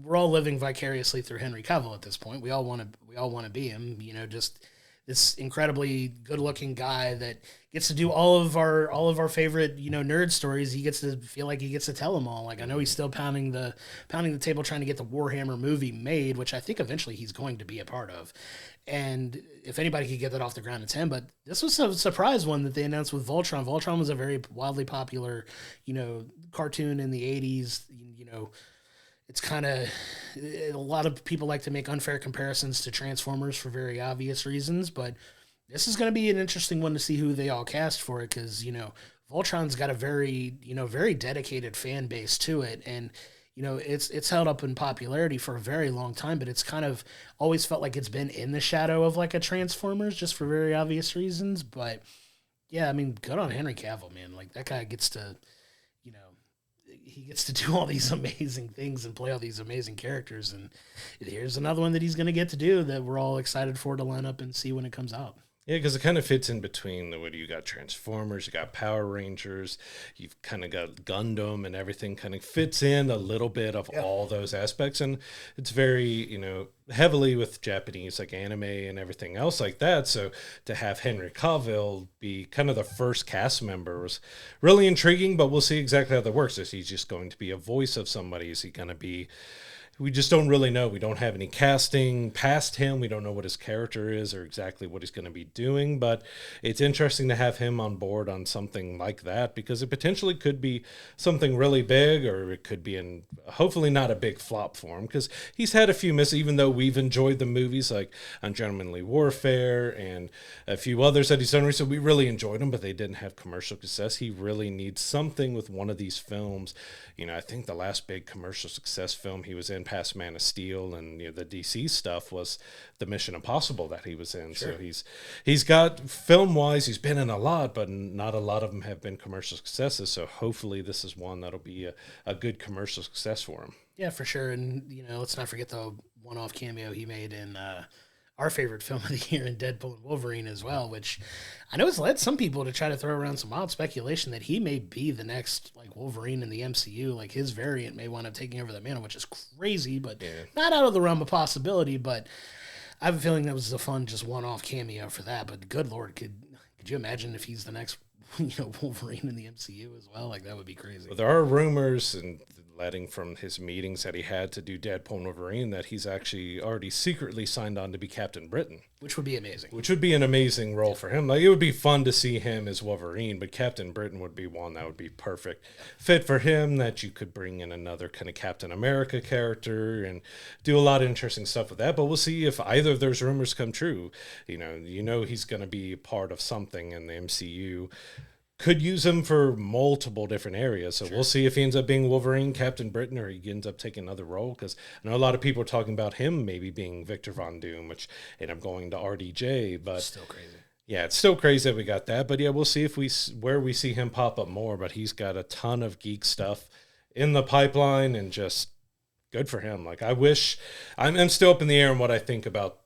We're all living vicariously through Henry Cavill at this point. We all want to be him. Just this incredibly good-looking guy that gets to do all of our favorite nerd stories. He gets to feel like he gets to tell them all. Like, I know he's still pounding the table trying to get the Warhammer movie made, which I think eventually he's going to be a part of. And if anybody could get that off the ground, it's him. But this was a surprise one that they announced with Voltron. Voltron was a very wildly popular, cartoon in the 80s. It's kind of, a lot of people like to make unfair comparisons to Transformers for very obvious reasons. But this is going to be an interesting one to see who they all cast for it, because, Voltron's got a very, very dedicated fan base to it. And it's held up in popularity for a very long time, but it's kind of always felt like it's been in the shadow of like a Transformers, just for very obvious reasons. But yeah, I mean, good on Henry Cavill, man. Like, that guy gets to, he gets to do all these amazing things and play all these amazing characters. And here's another one that he's going to get to do that we're all excited for to line up and see when it comes out. Yeah, because it kind of fits in between you got Transformers, you got Power Rangers, you've kind of got Gundam, and everything kind of fits in a little bit of all those aspects. And it's very, heavily with Japanese, like anime and everything else like that. So to have Henry Cavill be kind of the first cast member was really intriguing, but we'll see exactly how that works. Is he just going to be a voice of somebody? Is he going to be... We just don't really know. We don't have any casting past him. We don't know what his character is or exactly what he's going to be doing, but it's interesting to have him on board on something like that, because it potentially could be something really big, or it could be hopefully not a big flop for him, because he's had a few misses, even though we've enjoyed the movies like Ungentlemanly Warfare and a few others that he's done recently. We really enjoyed them, but they didn't have commercial success. He really needs something with one of these films. I think the last big commercial success film he was in, past Man of Steel and the DC stuff, was the Mission Impossible that he was in. Sure. So he's got, film wise, he's been in a lot, but not a lot of them have been commercial successes. So hopefully this is one that'll be a good commercial success for him. Yeah, for sure. And let's not forget the one-off cameo he made in our favorite film of the year in Deadpool and Wolverine as well, which I know has led some people to try to throw around some wild speculation that he may be the next like Wolverine in the MCU. Like, his variant may wind up taking over the mantle, which is crazy, but not out of the realm of possibility. But I have a feeling that was a fun, just one-off cameo for that. But good Lord, could you imagine if he's the next Wolverine in the MCU as well? Like, that would be crazy. Well, there are rumors and letting from his meetings that he had to do Deadpool and Wolverine that he's actually already secretly signed on to be Captain Britain. Which would be amazing. Which would be an amazing role for him. Like, it would be fun to see him as Wolverine, but Captain Britain would be one that would be perfect fit for him, that you could bring in another kind of Captain America character and do a lot of interesting stuff with that. But we'll see if either of those rumors come true. He's going to be part of something in the MCU. Could use him for multiple different areas. So We'll see if he ends up being Wolverine, Captain Britain, or he ends up taking another role. Because I know a lot of people are talking about him maybe being Victor Von Doom, which ended up going to RDJ. But still crazy. Yeah, it's still crazy that we got that. But yeah, we'll see where we see him pop up more. But he's got a ton of geek stuff in the pipeline, and just good for him. Like, I wish, I'm still up in the air on what I think about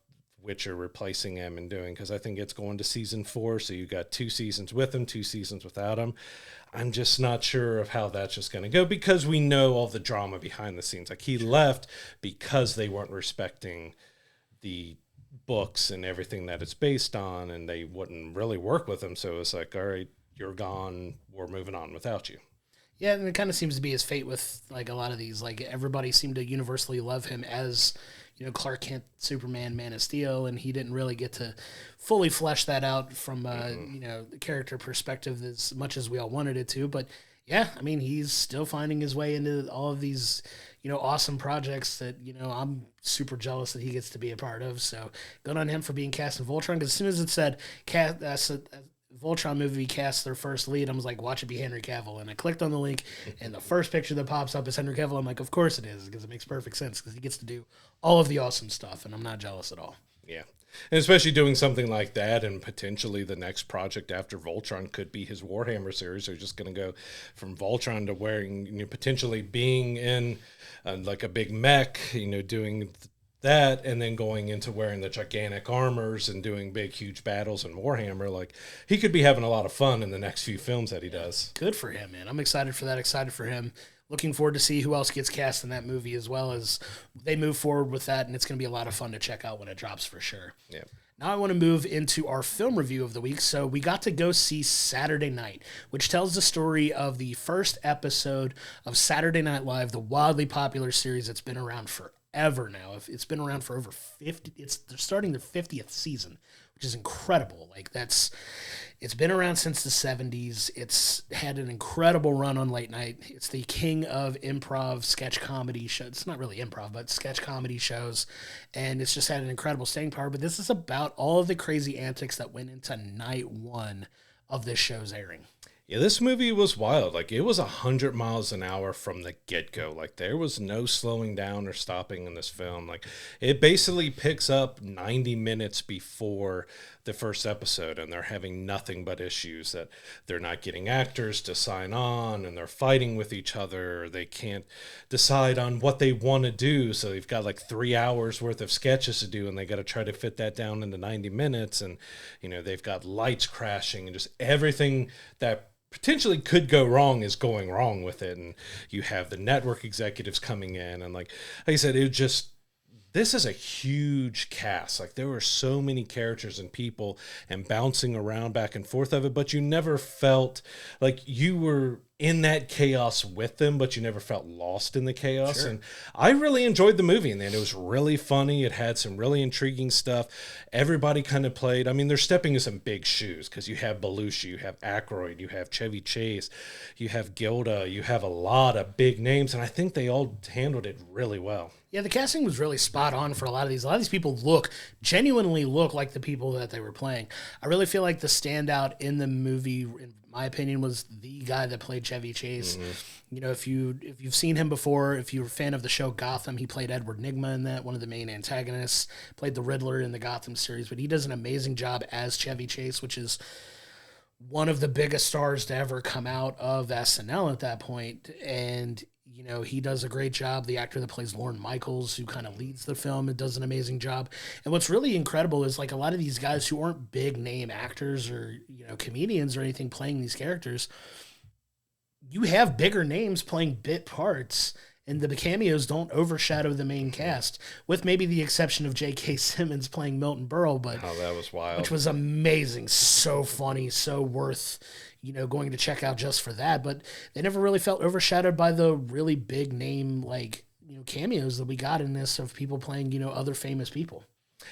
Witcher replacing him and doing, because I think it's going to season 4, so you got 2 seasons with him, 2 seasons without him. I'm just not sure of how that's just going to go, because we know all the drama behind the scenes. Like, he left because they weren't respecting the books and everything that it's based on, and they wouldn't really work with him. So it's like, all right, you're gone. We're moving on without you. Yeah, and it kind of seems to be his fate with like a lot of these. Like everybody seemed to universally love him as, Clark Kent, Superman, Man of Steel, and he didn't really get to fully flesh that out from the character perspective as much as we all wanted it to. But yeah, I mean, he's still finding his way into all of these awesome projects that I'm super jealous that he gets to be a part of. So good on him for being cast in Voltron. Because as soon as it said Voltron movie cast their first lead, I was like, watch it be Henry Cavill. And I clicked on the link, and the first picture that pops up is Henry Cavill. I'm like, of course it is, because it makes perfect sense, because he gets to do all of the awesome stuff, and I'm not jealous at all. Yeah. And especially doing something like that, and potentially the next project after Voltron could be his Warhammer series. They're just going to go from Voltron to wearing, potentially being in like a big mech, doing that, and then going into wearing the gigantic armors and doing big, huge battles in Warhammer. Like, he could be having a lot of fun in the next few films that he does. Good for him, man. I'm excited for that. Excited for him. Looking forward to see who else gets cast in that movie as well as they move forward with that, and it's going to be a lot of fun to check out when it drops for sure. Yeah. Now I want to move into our film review of the week. So we got to go see Saturday Night, which tells the story of the first episode of Saturday Night Live, the wildly popular series that's been around forever now. It's been around for over 50. They're starting their 50th season, which is incredible. It's been around since the 70s. It's had an incredible run on late night. It's the king of improv sketch comedy shows. It's not really improv, but sketch comedy shows. And it's just had an incredible staying power. But this is about all of the crazy antics that went into night one of this show's airing. Yeah, this movie was wild. It was 100 miles an hour from the get-go. There was no slowing down or stopping in this film. It basically picks up 90 minutes before the first episode, and they're having nothing but issues that they're not getting actors to sign on, and they're fighting with each other, or they can't decide on what they want to do, so they've got 3 hours worth of sketches to do, and they got to try to fit that down into 90 minutes, and they've got lights crashing, and just everything that potentially could go wrong is going wrong with it. And you have the network executives coming in, and like I said, this is a huge cast. There were so many characters and people and bouncing around back and forth of it, but you never felt like you were in that chaos with them, but you never felt lost in the chaos. Sure. And I really enjoyed the movie, and it was really funny. It had some really intriguing stuff. Everybody kind of played. I mean, they're stepping in some big shoes, because you have Belushi, you have Aykroyd, you have Chevy Chase, you have Gilda, you have a lot of big names, and I think they all handled it really well. Yeah, the casting was really spot on for a lot of these. A lot of these people genuinely look like the people that they were playing. I really feel like the standout in the movie, in my opinion, was the guy that played Chevy Chase. Mm-hmm. If you've seen him before, if you're a fan of the show Gotham, he played Edward Nygma in that, one of the main antagonists, played the Riddler in the Gotham series, but he does an amazing job as Chevy Chase, which is one of the biggest stars to ever come out of SNL at that point. And he does a great job. The actor that plays Lorne Michaels, who kind of leads the film, it does an amazing job. And what's really incredible is a lot of these guys who aren't big name actors or, comedians or anything playing these characters, you have bigger names playing bit parts, and the cameos don't overshadow the main cast, with maybe the exception of J.K. Simmons playing Milton Berle. But that was wild. Which was amazing. So funny, so worth going to check out just for that. But they never really felt overshadowed by the really big name, cameos that we got in this of people playing, other famous people.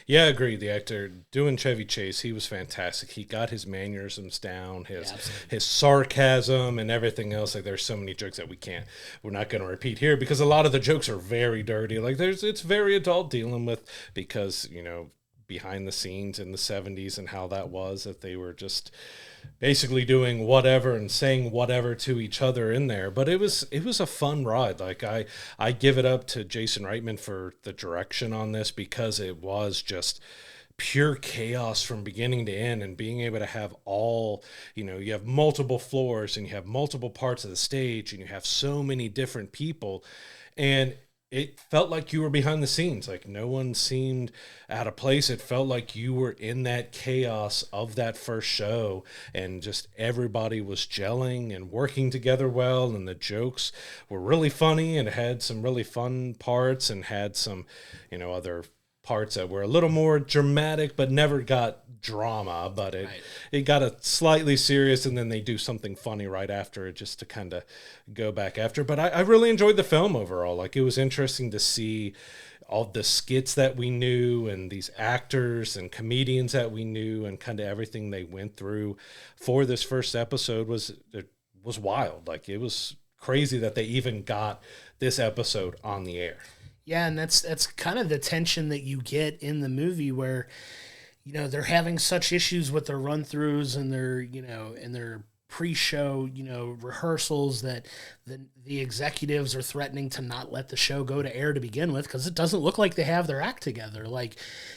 Yeah, I agree. The actor doing Chevy Chase, he was fantastic. He got his mannerisms down, his sarcasm and everything else. There's so many jokes that we're not going to repeat here, because a lot of the jokes are very dirty. It's very adult dealing with, because, behind the scenes in the 70s and how that was, that they were just basically doing whatever and saying whatever to each other in there. But it was a fun ride. I give it up to Jason Reitman for the direction on this, because it was just pure chaos from beginning to end, and being able to have all, you have multiple floors, and you have multiple parts of the stage, and you have so many different people, and it felt like you were behind the scenes. No one seemed out of place. It felt like you were in that chaos of that first show, and just everybody was gelling and working together well, and the jokes were really funny, and it had some really fun parts, and had some, other parts that were a little more dramatic, but never got drama, but it got a slightly serious, and then they do something funny right after it just to kind of go back after. But I really enjoyed the film overall. Like, it was interesting to see all the skits that we knew and these actors and comedians that we knew, and kind of everything they went through for this first episode was wild. Like, it was crazy that they even got this episode on the air. Yeah, and that's kind of the tension that you get in the movie where, they're having such issues with their run-throughs and their pre-show, rehearsals that the executives are threatening to not let the show go to air to begin with because it doesn't look like they have their act together. Like,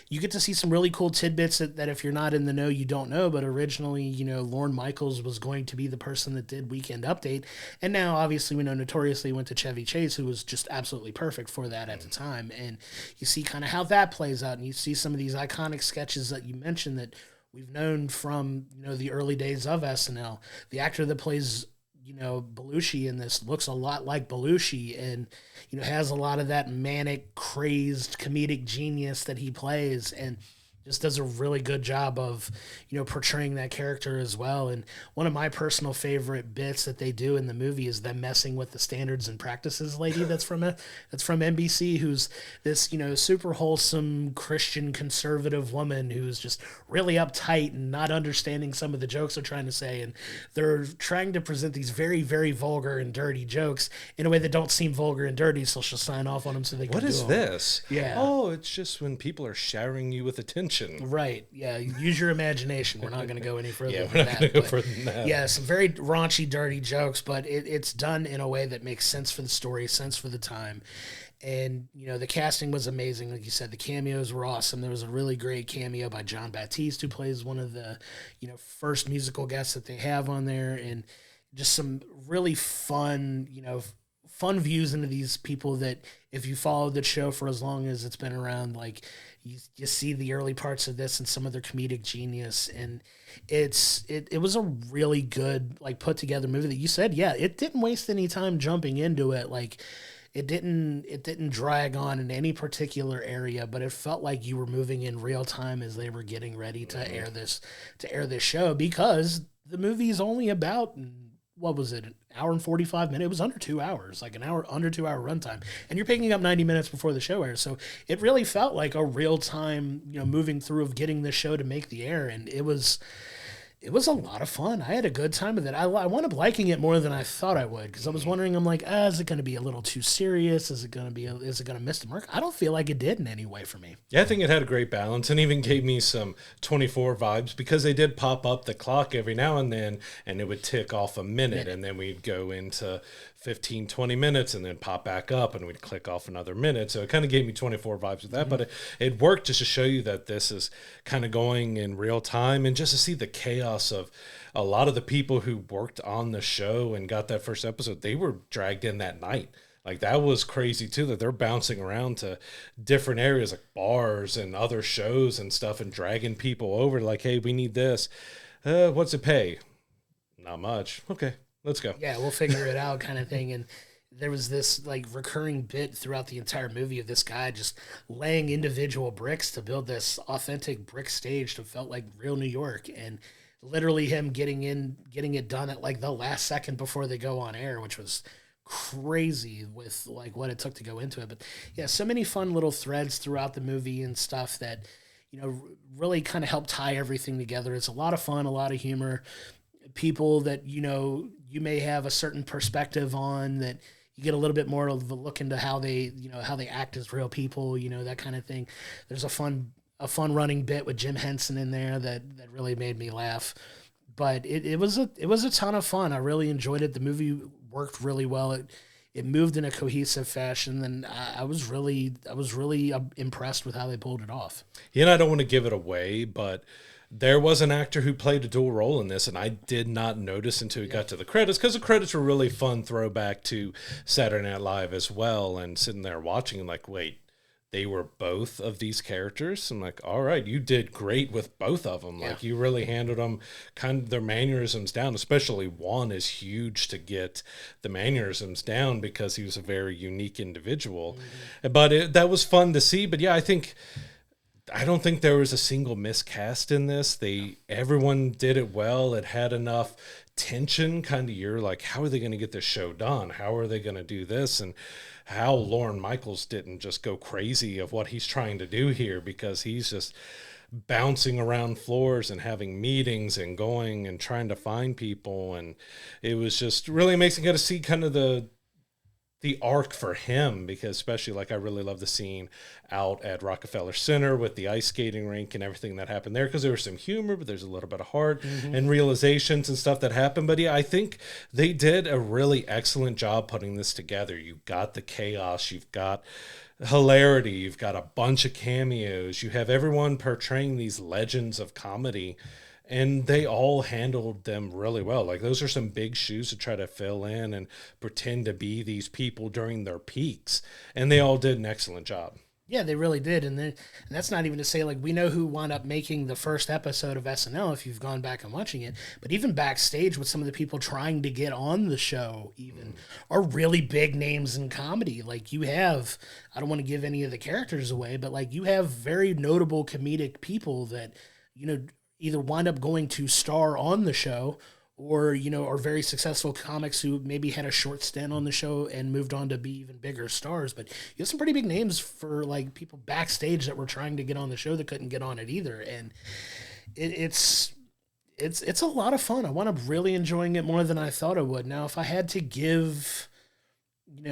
you get to see some really cool tidbits that if you're not in the know, you don't know. But originally, Lorne Michaels was going to be the person that did Weekend Update. And now, obviously, we know notoriously went to Chevy Chase, who was just absolutely perfect for that at the time. And you see kind of how that plays out. And you see some of these iconic sketches that you mentioned that we've known from, the early days of SNL. The actor that plays, Belushi in this looks a lot like Belushi and, has a lot of that manic, crazed comedic genius that he plays and just does a really good job of, portraying that character as well. And one of my personal favorite bits that they do in the movie is them messing with the standards and practices lady that's from NBC, who's this, super wholesome Christian conservative woman who's just really uptight and not understanding some of the jokes they're trying to say. And they're trying to present these very, very vulgar and dirty jokes in a way that don't seem vulgar and dirty, so she'll sign off on them so they can What do is them. this? Yeah. Oh, it's just when people are showering you with attention. Right. Yeah. Use your imagination. We're not going to go any further. Yeah, than we're not that, going to go but further than that. yeah, some very raunchy, dirty jokes, but it's done in a way that makes sense for the story, sense for the time. And, the casting was amazing. Like you said, the cameos were awesome. There was a really great cameo by John Baptiste, who plays one of the, first musical guests that they have on there. And just some really fun, fun views into these people that if you follow the show for as long as it's been around, like you see the early parts of this and some of their comedic genius. And it was a really good, like, put together movie that you said, yeah, it didn't waste any time jumping into it. Like, it didn't drag on in any particular area, but it felt like you were moving in real time as they were getting ready to air this show, because the movie is only about, what was it, an hour and 45 minutes? It was under 2 hours, like under 2 hour runtime. And you're picking up 90 minutes before the show airs. So it really felt like a real time, moving through of getting the show to make the air. And it was a lot of fun. I had a good time with it. I wound up liking it more than I thought I would, because I was wondering, I'm like, is it going to be a little too serious? Is it going to miss the mark? I don't feel like it did in any way for me. Yeah, I think it had a great balance and even gave me some 24 vibes, because they did pop up the clock every now and then and it would tick off a minute and then we'd go into 15, 20 minutes and then pop back up and we'd click off another minute. So it kind of gave me 24 vibes with that, but it worked just to show you that this is kind of going in real time, and just to see the chaos of a lot of the people who worked on the show and got that first episode. They were dragged in that night. Like, that was crazy too, that they're bouncing around to different areas like bars and other shows and stuff and dragging people over like, hey, we need this. What's it pay? Not much. Okay, let's go. Yeah, we'll figure it out kind of thing. And there was this like recurring bit throughout the entire movie of this guy just laying individual bricks to build this authentic brick stage that felt like real New York, and literally him getting it done at like the last second before they go on air, which was crazy with like what it took to go into it. But yeah, so many fun little threads throughout the movie and stuff that, really kind of help tie everything together. It's a lot of fun, a lot of humor, people that, you may have a certain perspective on, that you get a little bit more of a look into how they act as real people, that kind of thing. There's a fun running bit with Jim Henson in there that really made me laugh. But it was a ton of fun. I really enjoyed it. The movie worked really well. It moved in a cohesive fashion, and I was really impressed with how they pulled it off. Yeah, and I don't want to give it away, but there was an actor who played a dual role in this, and I did not notice until we got to the credits, because the credits were really fun throwback to Saturday Night Live as well, and sitting there watching and like, wait, they were both of these characters? I'm like, all right, you did great with both of them. Like, you really handled them, kind of their mannerisms down, especially one is huge to get the mannerisms down because he was a very unique individual. But that was fun to see. But yeah, I think I don't think there was a single miscast in this. Everyone did it well. It had enough tension, kind of, you're like, how are they going to get this show done? How are they going to do this? And how Lorne Michaels didn't just go crazy of what he's trying to do here, because he's just bouncing around floors and having meetings and going and trying to find people. And it was just really amazing. Got to see kind of the arc for him, because especially, like, I really love the scene out at Rockefeller Center with the ice skating rink and everything that happened there, because there was some humor, but there's a little bit of heart and realizations and stuff that happened. But yeah, I think they did a really excellent job putting this together. You've got the chaos, you've got hilarity, you've got a bunch of cameos, you have everyone portraying these legends of comedy, and they all handled them really well. Like, those are some big shoes to try to fill in and pretend to be these people during their peaks. And they all did an excellent job. Yeah, they really did. And that's not even to say, like, we know who wound up making the first episode of SNL if you've gone back and watching it. But even backstage with some of the people trying to get on the show even are really big names in comedy. Like, you have, I don't want to give any of the characters away, but, like, you have very notable comedic people that, either wind up going to star on the show, or, are very successful comics who maybe had a short stint on the show and moved on to be even bigger stars. But you have some pretty big names for, like, people backstage that were trying to get on the show that couldn't get on it either. And it's a lot of fun. I wound up really enjoying it more than I thought I would. Now, if I had to give,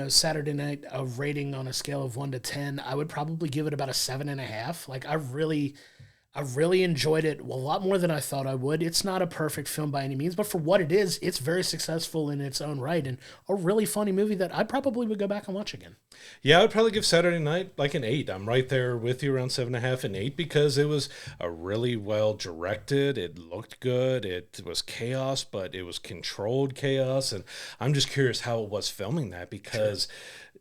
Saturday Night a rating on a scale of 1 to 10, I would probably give it about a 7.5. Like, I really enjoyed it a lot more than I thought I would. It's not a perfect film by any means, but for what it is, it's very successful in its own right, and a really funny movie that I probably would go back and watch again. Yeah, I would probably give Saturday Night like an 8. I'm right there with you, around 7.5 and 8, because it was a really well directed. It looked good. It was chaos, but it was controlled chaos. And I'm just curious how it was filming that, because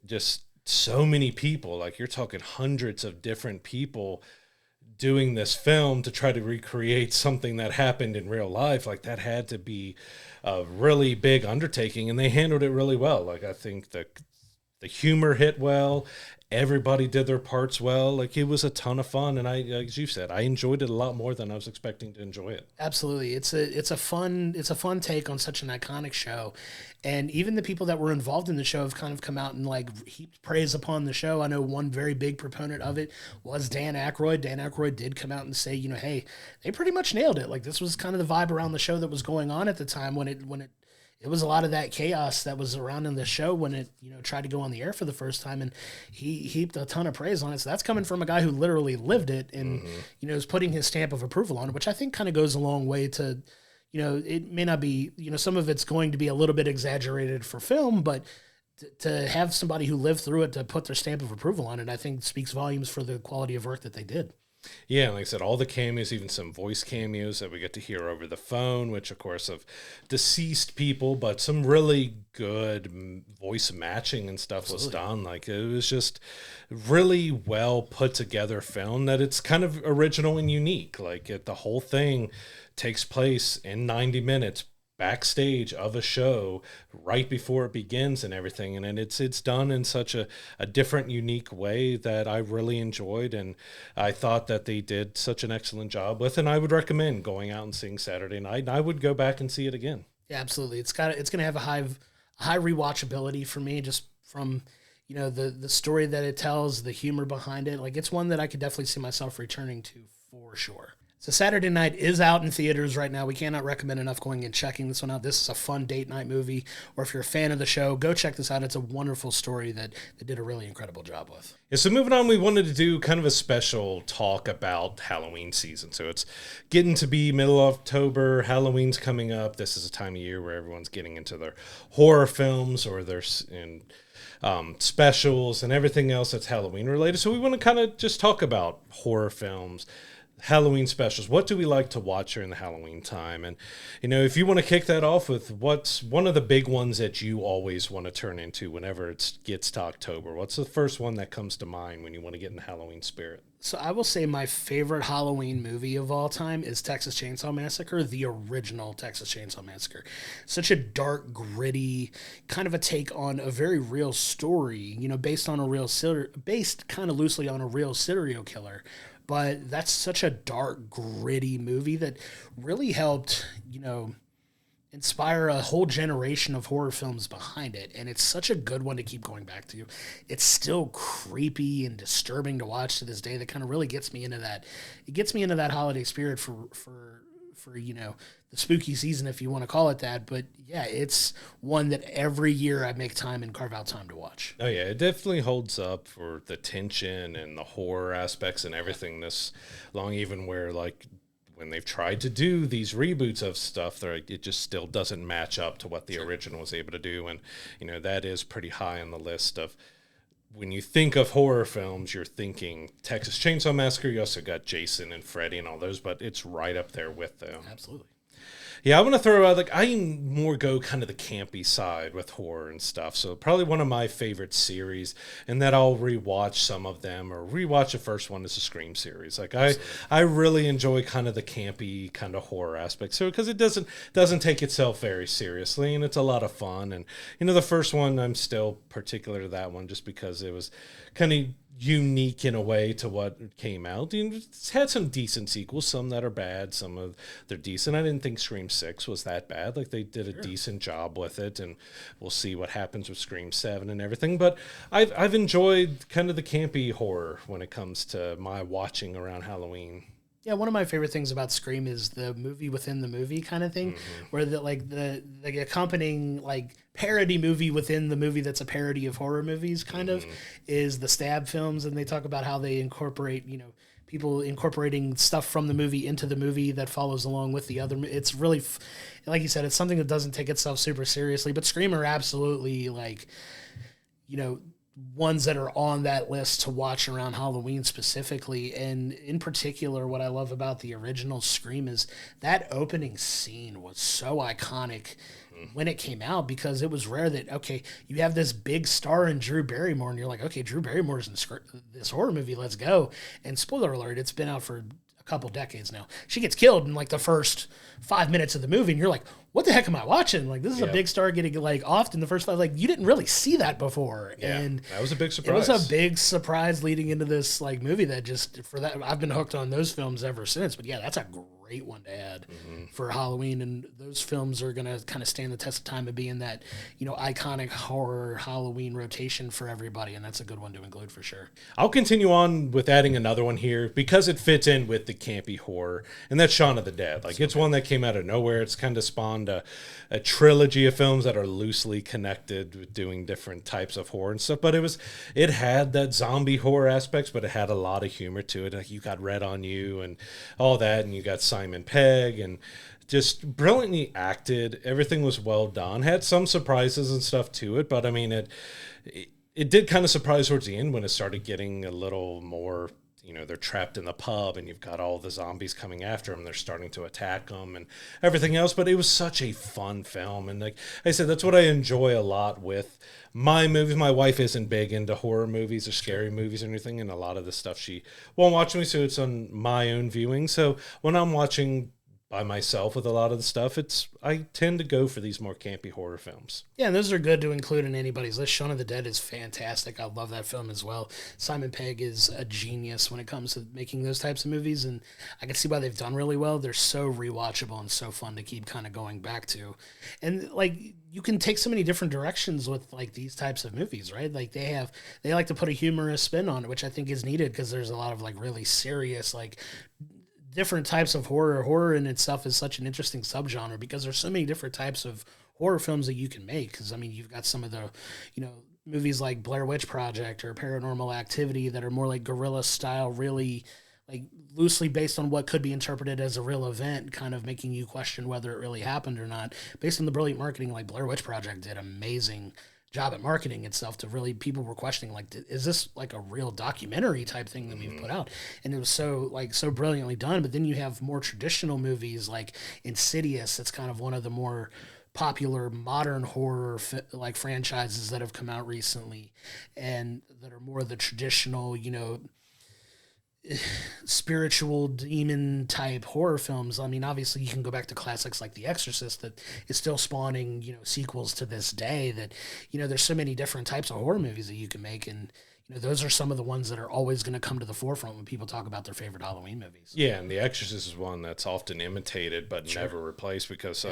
just so many people, like, you're talking hundreds of different people doing this film to try to recreate something that happened in real life. Like, that had to be a really big undertaking, and they handled it really well. Like, I think the humor hit well. Everybody did their parts well. Like, it was a ton of fun, and as you said, I enjoyed it a lot more than I was expecting to enjoy it. Absolutely. It's a fun take on such an iconic show. And even the people that were involved in the show have kind of come out and, like, heaped praise upon the show. I know one very big proponent of it was Dan Aykroyd. Dan Aykroyd did come out and say, hey, they pretty much nailed it. Like, this was kind of the vibe around the show that was going on at the time when it was a lot of that chaos that was around in the show when it, tried to go on the air for the first time, and he heaped a ton of praise on it. So that's coming from a guy who literally lived it and, is putting his stamp of approval on it, which I think kind of goes a long way to, it may not be, some of it's going to be a little bit exaggerated for film, but to have somebody who lived through it to put their stamp of approval on it, I think speaks volumes for the quality of work that they did. Yeah, like I said, all the cameos, even some voice cameos that we get to hear over the phone, which, of course, of deceased people, but some really good voice matching and stuff was done. Like, it was just really well put together film that it's kind of original and unique. Like, the whole thing takes place in 90 minutes backstage of a show right before it begins and everything, and it's done in such a different, unique way that I really enjoyed, and I thought that they did such an excellent job with, and I would recommend going out and seeing Saturday Night, and I would go back and see it again. Yeah, absolutely. It's going to have a high rewatchability for me, just from the story that it tells, the humor behind it. Like, it's one that I could definitely see myself returning to for sure. So Saturday Night is out in theaters right now. We cannot recommend enough going and checking this one out. This is a fun date night movie, or if you're a fan of the show, go check this out. It's a wonderful story that they did a really incredible job with. Yeah, so moving on, we wanted to do kind of a special talk about Halloween season. So it's getting to be middle of October. Halloween's coming up. This is a time of year where everyone's getting into their horror films or their specials and everything else that's Halloween related. So we want to kind of just talk about horror films, Halloween specials. What do we like to watch during the Halloween time? And, if you want to kick that off with what's one of the big ones that you always want to turn into whenever it gets to October, what's the first one that comes to mind when you want to get in the Halloween spirit? So I will say my favorite Halloween movie of all time is Texas Chainsaw Massacre, the original Texas Chainsaw Massacre. Such a dark, gritty, kind of a take on a very real story, based kind of loosely on a real serial killer. but that's such a dark, gritty movie that really helped, inspire a whole generation of horror films behind it. And it's such a good one to keep going back to. It's still creepy and disturbing to watch to this day. That kind of really gets me into that. It gets me into that holiday spirit for the spooky season, if you want to call it that. But yeah, it's one that every year I make time and carve out time to watch. Oh yeah, it definitely holds up for the tension and the horror aspects and everything this long, even where like when they've tried to do these reboots of stuff, it just still doesn't match up to what the original was able to do. And, that is pretty high on the list of, when you think of horror films, you're thinking Texas Chainsaw Massacre. You also got Jason and Freddy and all those, but it's right up there with them. Absolutely. Yeah, I want to throw out, I more go kind of the campy side with horror and stuff. So probably one of my favorite series, and that I'll rewatch some of them or rewatch the first one, is the Scream series. I really enjoy kind of the campy kind of horror aspect. So because it doesn't take itself very seriously, and it's a lot of fun. And the first one, I'm still particular to that one just because it was kind of unique in a way to what came out. It's had some decent sequels, some that are bad, some of they're decent. I didn't think Scream 6 was that bad. They did a decent job with it, and we'll see what happens with Scream 7 and everything. But I've enjoyed kind of the campy horror when it comes to my watching around Halloween. Yeah, one of my favorite things about Scream is the movie within the movie kind of thing, where the accompanying parody movie within the movie that's a parody of horror movies kind of is the Stab films, and they talk about how they incorporate, people incorporating stuff from the movie into the movie that follows along with the other. It's really, like you said, it's something that doesn't take itself super seriously, but Scream are absolutely ones that are on that list to watch around Halloween specifically. And in particular, what I love about the original Scream is that opening scene was so iconic when it came out, because it was rare that, okay, you have this big star in Drew Barrymore and you're like, okay, Drew Barrymore's in this horror movie, let's go. And spoiler alert, it's been out for a couple decades now. She gets killed in the first 5 minutes of the movie, and you're like, what the heck am I watching? This is a big star getting offed in the first five. You didn't really see that before. Yeah, and that was a big surprise. It was a big surprise leading into this movie that just, for that, I've been hooked on those films ever since. But yeah, that's a great one to add for Halloween, and those films are going to kind of stand the test of time of being that, iconic horror Halloween rotation for everybody, and that's a good one to include for sure. I'll continue on with adding another one here because it fits in with the campy horror, and that's Shaun of the Dead. It's one that came out of nowhere. It's kind of spawned a trilogy of films that are loosely connected with doing different types of horror and stuff, but it had that zombie horror aspects, but it had a lot of humor to it. You got Red on You and all that, and you got Simon Pegg, and just brilliantly acted. Everything was well done. Had some surprises and stuff to it, but it did kind of surprise towards the end when it started getting a little more, they're trapped in the pub and you've got all the zombies coming after them. They're starting to attack them and everything else. But it was such a fun film. And like I said, that's what I enjoy a lot with my movies. My wife isn't big into horror movies or scary movies or anything. And a lot of the stuff she won't watch me. So it's on my own viewing. So when I'm watching by myself with a lot of the stuff, I tend to go for these more campy horror films. Yeah, and those are good to include in anybody's list. Shaun of the Dead is fantastic. I love that film as well. Simon Pegg is a genius when it comes to making those types of movies, and I can see why they've done really well. They're so rewatchable and so fun to keep kind of going back to. And you can take so many different directions with these types of movies, right? They like to put a humorous spin on it, which I think is needed because there's a lot of really serious different types of horror. Horror in itself is such an interesting subgenre because there's so many different types of horror films that you can make. Because you've got some of the, movies like Blair Witch Project or Paranormal Activity that are more guerrilla style, really loosely based on what could be interpreted as a real event, kind of making you question whether it really happened or not. Based on the brilliant marketing, Blair Witch Project did amazing job at marketing itself to really, people were questioning is this a real documentary type thing that we've put out? And it was so so brilliantly done. But then you have more traditional movies like Insidious. That's kind of one of the more popular modern horror franchises that have come out recently, and that are more the traditional spiritual demon type horror films. Obviously you can go back to classics like The Exorcist that is still spawning, sequels to this day. That, there's so many different types of horror movies that you can make. And, those are some of the ones that are always going to come to the forefront when people talk about their favorite Halloween movies. Yeah, and The Exorcist is one that's often imitated but never replaced because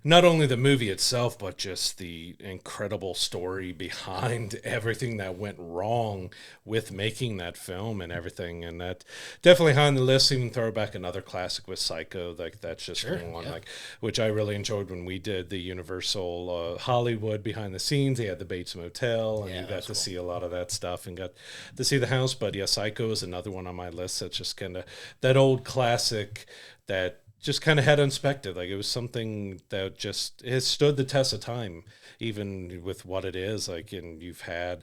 not only the movie itself, but just the incredible story behind everything that went wrong with making that film and everything. And that definitely high on the list. Even throw back another classic with Psycho, like that's just one like which I really enjoyed when we did the Universal Hollywood behind the scenes. They had the Bates Motel, and you got to see a lot of that stuff and got to see the house. But yeah, Psycho is another one on my list. That's just kind of that old classic that just kind of had unexpected. Like it was something that just has stood the test of time, even with what it is. Like, and you've had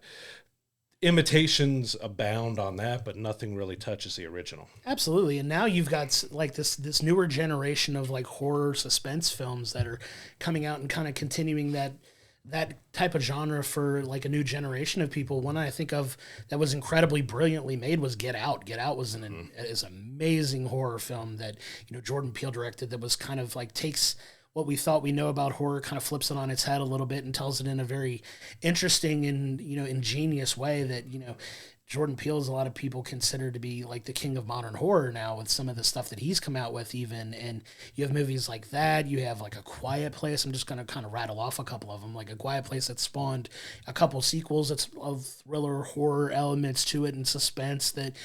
imitations abound on that, but nothing really touches the original. Absolutely. And now you've got like this newer generation of like horror suspense films that are coming out and kind of continuing that type of genre for like a new generation of people. One I think of that was incredibly brilliantly made was Get Out. Get Out was is an amazing horror film that, Jordan Peele directed that was kind of like takes what we thought we know about horror, kind of flips it on its head a little bit and tells it in a very interesting and, ingenious way that, Jordan Peele is a lot of people consider to be like the king of modern horror now with some of the stuff that he's come out with even. And you have movies like that. You have like A Quiet Place. I'm just going to kind of rattle off a couple of them. Like A Quiet Place that spawned a couple sequels that's of thriller horror elements to it and suspense that,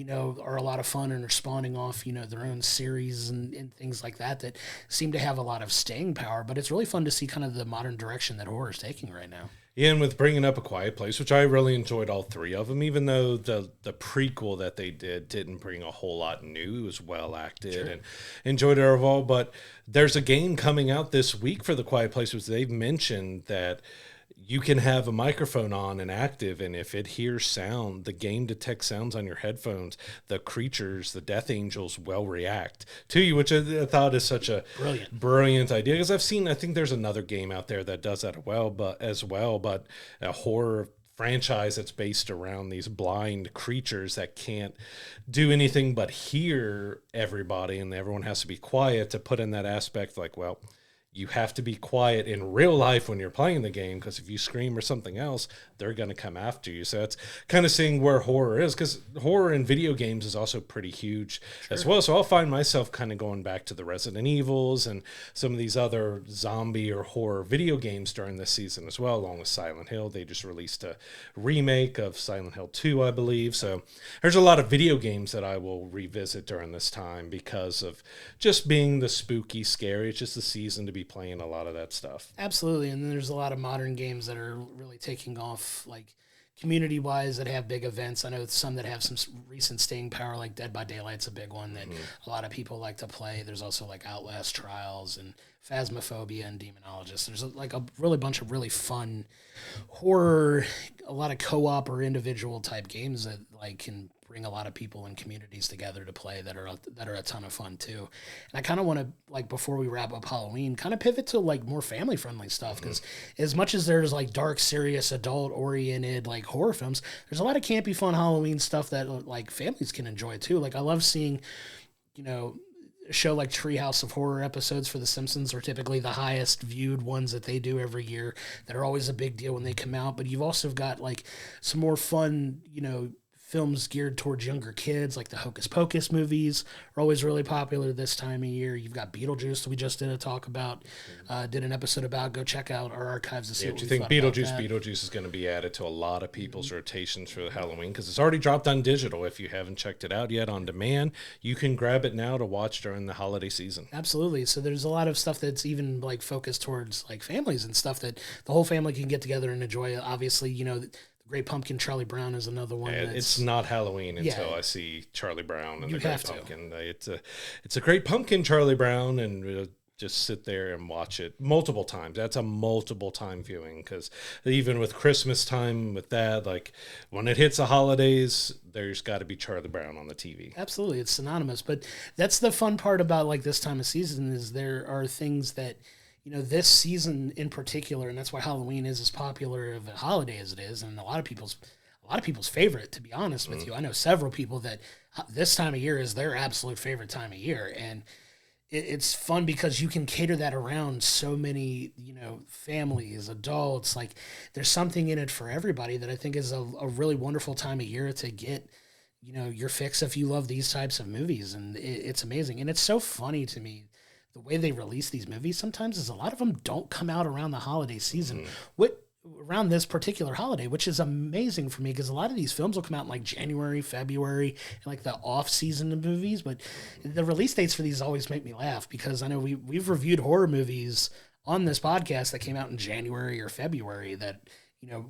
are a lot of fun and are spawning off, their own series and things like that seem to have a lot of staying power. But it's really fun to see kind of the modern direction that horror is taking right now. Yeah, and with bringing up A Quiet Place, which I really enjoyed all three of them, even though the prequel that they didn't bring a whole lot new. It was well acted and enjoyed it overall. But there's a game coming out this week for The Quiet Place, which they've mentioned that you can have a microphone on and active, and if it hears sound, the game detects sounds on your headphones. The creatures, the death angels, will react to you, which I thought is such a brilliant idea. Because I think there's another game out there that does that as well, but a horror franchise that's based around these blind creatures that can't do anything but hear everybody, and everyone has to be quiet to put in that aspect. Like, well, you have to be quiet in real life when you're playing the game, because if you scream or something else, they're going to come after you. So it's kind of seeing where horror is, because horror in video games is also pretty huge as well. So I'll find myself kind of going back to the Resident Evils and some of these other zombie or horror video games during this season as well, along with Silent Hill. They just released a remake of Silent Hill 2, I believe. So there's a lot of video games that I will revisit during this time because of just being the spooky, scary. It's just the season to be playing a lot of that stuff. Absolutely. And then there's a lot of modern games that are really taking off, like community wise, that have big events. I know some that have some recent staying power, like Dead by Daylight's a big one that a lot of people like to play. There's also like Outlast Trials and Phasmophobia and Demonologist. There's like a really bunch of really fun horror, a lot of co-op or individual type games that like can bring a lot of people and communities together to play that are a ton of fun too. And I kind of want to, like, before we wrap up Halloween, kind of pivot to like more family friendly stuff, because as much as there's like dark, serious, adult oriented like horror films, there's a lot of campy, fun Halloween stuff that like families can enjoy too. Like I love seeing, a show like Treehouse of Horror episodes for The Simpsons are typically the highest viewed ones that they do every year. That are always a big deal when they come out. But you've also got like some more fun, films geared towards younger kids, like the Hocus Pocus movies are always really popular this time of year. You've got Beetlejuice that we just did a talk about, did an episode about. Go check out our archives to see what do you think Beetlejuice is going to be added to a lot of people's rotations for Halloween? Because it's already dropped on digital. If you haven't checked it out yet on demand, you can grab it now to watch during the holiday season. Absolutely. So there's a lot of stuff that's even like focused towards like families and stuff that the whole family can get together and enjoy. Obviously, Great Pumpkin, Charlie Brown is another one. It's not Halloween until I see Charlie Brown and the Great Pumpkin. It's a Great Pumpkin, Charlie Brown, and just sit there and watch it multiple times. That's a multiple time viewing, because even with Christmas time, with that, like when it hits the holidays, there's got to be Charlie Brown on the TV. Absolutely, it's synonymous. But that's the fun part about like this time of season is there are things that, this season in particular, and that's why Halloween is as popular of a holiday as it is, and a lot of people's favorite, to be honest with you. I know several people that this time of year is their absolute favorite time of year, and it's fun because you can cater that around so many, families, adults. Like there's something in it for everybody that I think is a really wonderful time of year to get, your fix if you love these types of movies. And it's amazing. And it's so funny to me the way they release these movies sometimes is a lot of them don't come out around the holiday season. Around this particular holiday, which is amazing for me because a lot of these films will come out in like January, February, and like the off season of movies. But the release dates for these always make me laugh because I know we've reviewed horror movies on this podcast that came out in January or February that,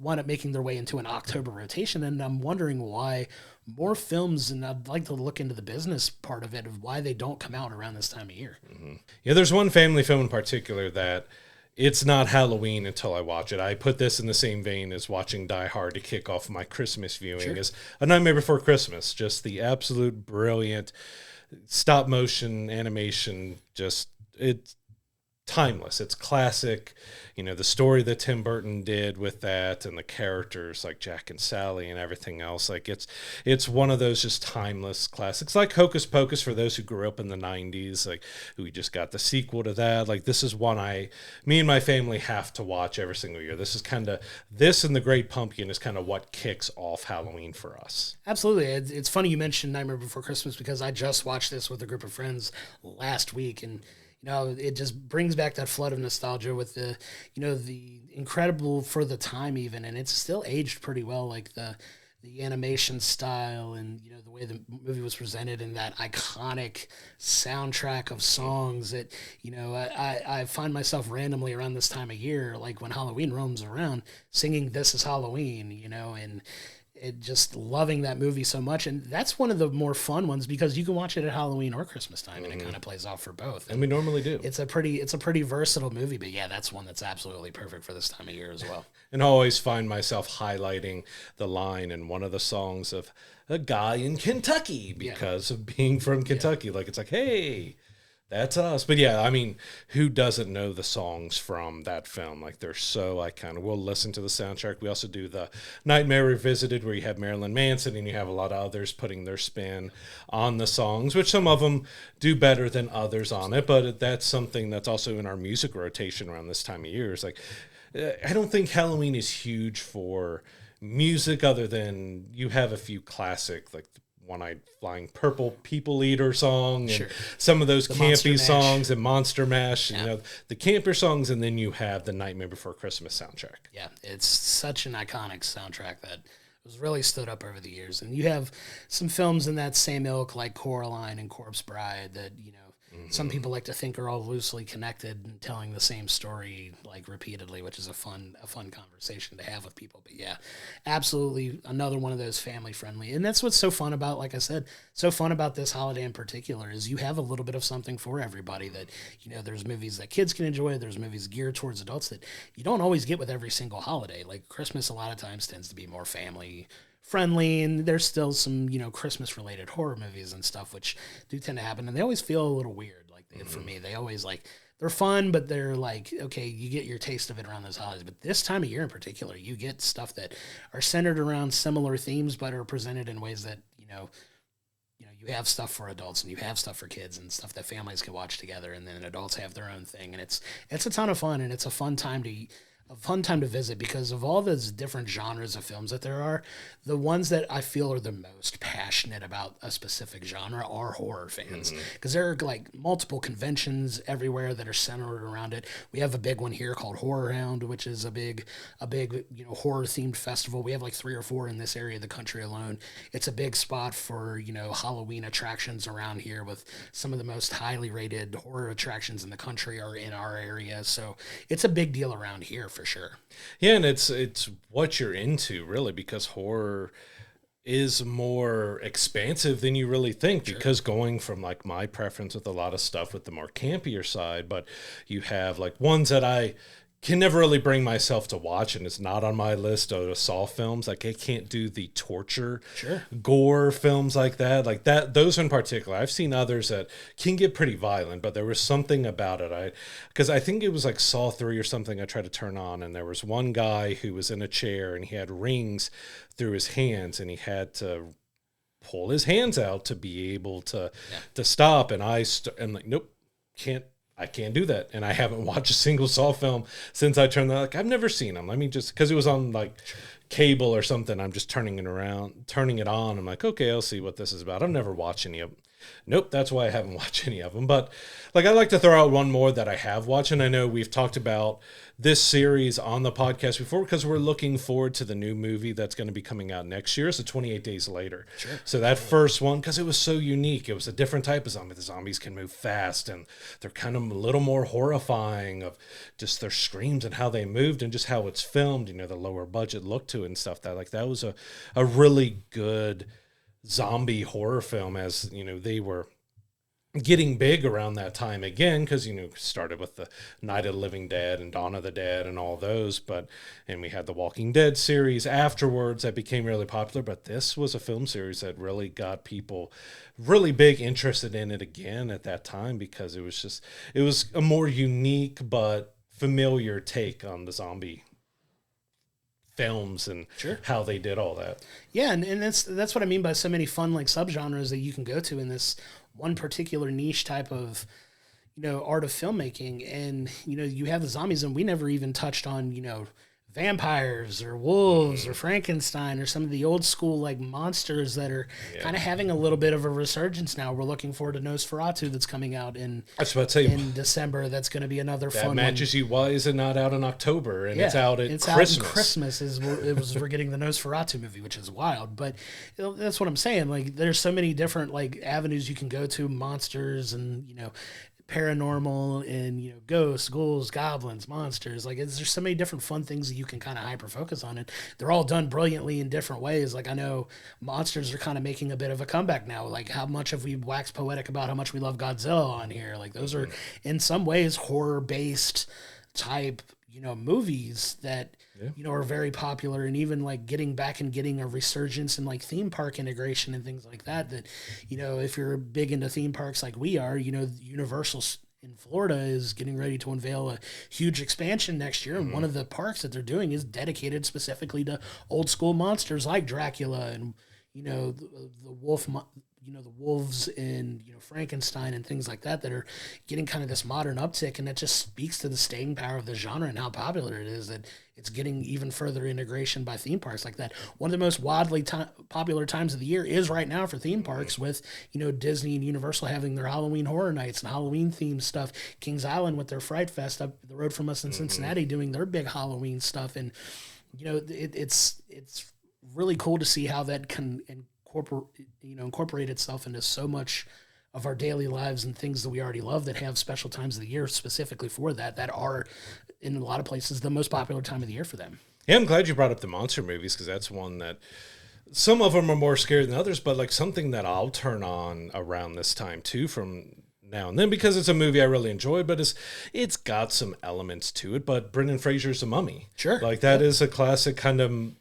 wound up making their way into an October rotation. And I'm wondering why more films, and I'd like to look into the business part of it, of why they don't come out around this time of year. Yeah, there's one family film in particular that it's not Halloween until I watch it. I put this in the same vein as watching Die Hard to kick off my Christmas viewing as A Nightmare Before Christmas. Just the absolute brilliant stop motion animation. Just it's timeless. It's classic. The story that Tim Burton did with that and the characters like Jack and Sally and everything else. Like it's one of those just timeless classics, like Hocus Pocus for those who grew up in the 90s. Like we just got the sequel to that. Like this is one me and my family have to watch every single year. This and The Great Pumpkin is kind of what kicks off Halloween for us. Absolutely. It's funny you mentioned Nightmare Before Christmas because I just watched this with a group of friends last week, and it just brings back that flood of nostalgia with the incredible for the time even, and it's still aged pretty well, like the animation style and, the way the movie was presented and that iconic soundtrack of songs that, I find myself randomly around this time of year, like when Halloween roams around, singing This Is Halloween, and just loving that movie so much. And that's one of the more fun ones because you can watch it at Halloween or Christmas time and it kind of plays off for both. And we normally do. It's a pretty versatile movie, but yeah, that's one that's absolutely perfect for this time of year as well. And I always find myself highlighting the line in one of the songs of a guy in Kentucky because of being from Kentucky. Yeah. Like, it's like, hey, that's us. But yeah, I mean, who doesn't know the songs from that film? Like, they're so iconic. We'll listen to the soundtrack. We also do the Nightmare Revisited, where you have Marilyn Manson and you have a lot of others putting their spin on the songs, which some of them do better than others on it. But that's something that's also in our music rotation around this time of year. It's like, I don't think Halloween is huge for music other than you have a few classic, like One-Eyed Flying Purple People Eater song and some of those campy songs and Monster Mash, the camper songs, and then you have the Nightmare Before Christmas soundtrack. Yeah, it's such an iconic soundtrack that was really stood up over the years. And you have some films in that same ilk like Coraline and Corpse Bride that, some people like to think are all loosely connected and telling the same story like repeatedly, which is a fun conversation to have with people. But yeah, absolutely another one of those family friendly. And that's what's so fun about, like I said, so fun about this holiday in particular is you have a little bit of something for everybody that, there's movies that kids can enjoy. There's movies geared towards adults that you don't always get with every single holiday. Like Christmas a lot of times tends to be more family friendly, and there's still some Christmas related horror movies and stuff which do tend to happen, and they always feel a little weird. Like for me, they always they're fun, but they're like, okay, you get your taste of it around those holidays. But this time of year in particular, you get stuff that are centered around similar themes but are presented in ways that you have stuff for adults and you have stuff for kids and stuff that families can watch together, and then adults have their own thing, and it's a ton of fun, and it's a fun time to visit because of all those different genres of films that there are. The ones that I feel are the most passionate about a specific genre are horror fans because there are like multiple conventions everywhere that are centered around it. We have a big one here called Horror Hound, which is a big horror themed festival. We have like 3 or 4 in this area of the country alone. It's a big spot for Halloween attractions around here, with some of the most highly rated horror attractions in the country are in our area. So it's a big deal around here for sure. Yeah, and it's what you're into really, because horror is more expansive than you really think, because going from like my preference with a lot of stuff with the more campier side, but you have like ones that I can never really bring myself to watch, and it's not on my list of the Saw films. Like I can't do the torture, gore films like that. Those in particular. I've seen others that can get pretty violent, but there was something about it. Because I think it was like Saw 3 or something I tried to turn on, and there was one guy who was in a chair and he had rings through his hands, and he had to pull his hands out to be able to stop. And I'm like, nope. I can't do that. And I haven't watched a single Saw film since I turned that. Like, I've never seen them. Let me just, because it was on like cable or something. I'm just turning it on. I'm like, okay, I'll see what this is about. I've never watched any of them. Nope, that's why I haven't watched any of them. But like, I'd like to throw out one more that I have watched. And I know we've talked about this series on the podcast before because we're looking forward to the new movie that's going to be coming out next year. So 28 Days Later. Sure. So that first one, because it was so unique, it was a different type of zombie. The zombies can move fast and they're kind of a little more horrifying of just their screams and how they moved and just how it's filmed, you know, the lower budget look to it and stuff. That was a really good zombie horror film, as you know, they were getting big around that time again, because you know, started with the Night of the Living Dead and Dawn of the Dead and all those, and we had the Walking Dead series afterwards that became really popular. But this was a film series that really got people really big interested in it again at that time, because it was a more unique but familiar take on the zombie films and how they did all that. Yeah, and that's what I mean by so many fun like subgenres that you can go to in this one particular niche type of, you know, art of filmmaking. And you know, you have the zombies, and we never even touched on, you know, vampires or wolves or Frankenstein or some of the old school like monsters that are kind of having a little bit of a resurgence now. We're looking forward to Nosferatu that's coming out in December. That's going to be another fun one. That matches you. Why is it not out in October? And it's out at Christmas. Out in Christmas we're getting the Nosferatu movie, which is wild. But you know, that's what I'm saying. Like, there's so many different like avenues you can go to, monsters and, you know, paranormal and, you know, ghosts, ghouls, goblins, monsters. Like, there's so many different fun things that you can kind of hyper focus on, and they're all done brilliantly in different ways. Like, I know monsters are kind of making a bit of a comeback now. Like, how much have we waxed poetic about how much we love Godzilla on here? Like, those are in some ways horror based type, you know, movies that you know, are very popular, and even like getting a resurgence in like theme park integration and things like that. That, you know, if you're big into theme parks like we are, you know, Universal in Florida is getting ready to unveil a huge expansion next year, and one of the parks that they're doing is dedicated specifically to old school monsters like Dracula and, you know, the wolf. You know, the wolves and, you know, Frankenstein and things like that are getting kind of this modern uptick, and that just speaks to the staying power of the genre and how popular it is, that it's getting even further integration by theme parks like that. One of the most wildly popular times of the year is right now for theme parks, with, you know, Disney and Universal having their Halloween Horror Nights and Halloween themed stuff, Kings Island with their Fright Fest up the road from us in Cincinnati doing their big Halloween stuff. And, you know, it's really cool to see how that can incorporate itself into so much of our daily lives and things that we already love that have special times of the year specifically for that are in a lot of places the most popular time of the year for them. Yeah, I'm glad you brought up the monster movies, because that's one that some of them are more scary than others, but like something that I'll turn on around this time too from now and then, because it's a movie I really enjoy, but it's got some elements to it. But Brendan Fraser's The Mummy. Sure. Like that is a classic kind of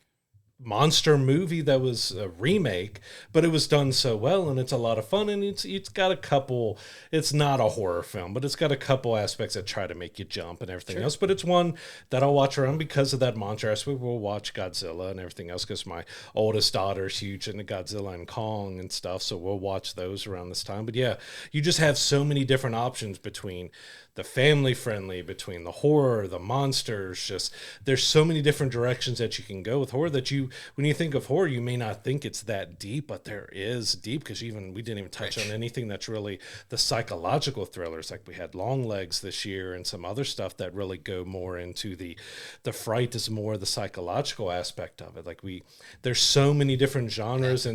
monster movie that was a remake, but it was done so well, and it's a lot of fun, and it's got a couple, it's not a horror film, but it's got a couple aspects that try to make you jump and everything else. But it's one that I'll watch around because of that monster aspect. We'll watch Godzilla and everything else because my oldest daughter's huge into Godzilla and Kong and stuff, so we'll watch those around this time. But yeah, you just have so many different options between the family friendly, between the horror, the monsters. Just there's so many different directions that you can go with horror that when you think of horror, you may not think it's that deep, but there is deep, because we didn't even touch on anything that's really the psychological thrillers. Like we had Longlegs this year and some other stuff that really go more into the fright is more the psychological aspect of it. Like there's so many different genres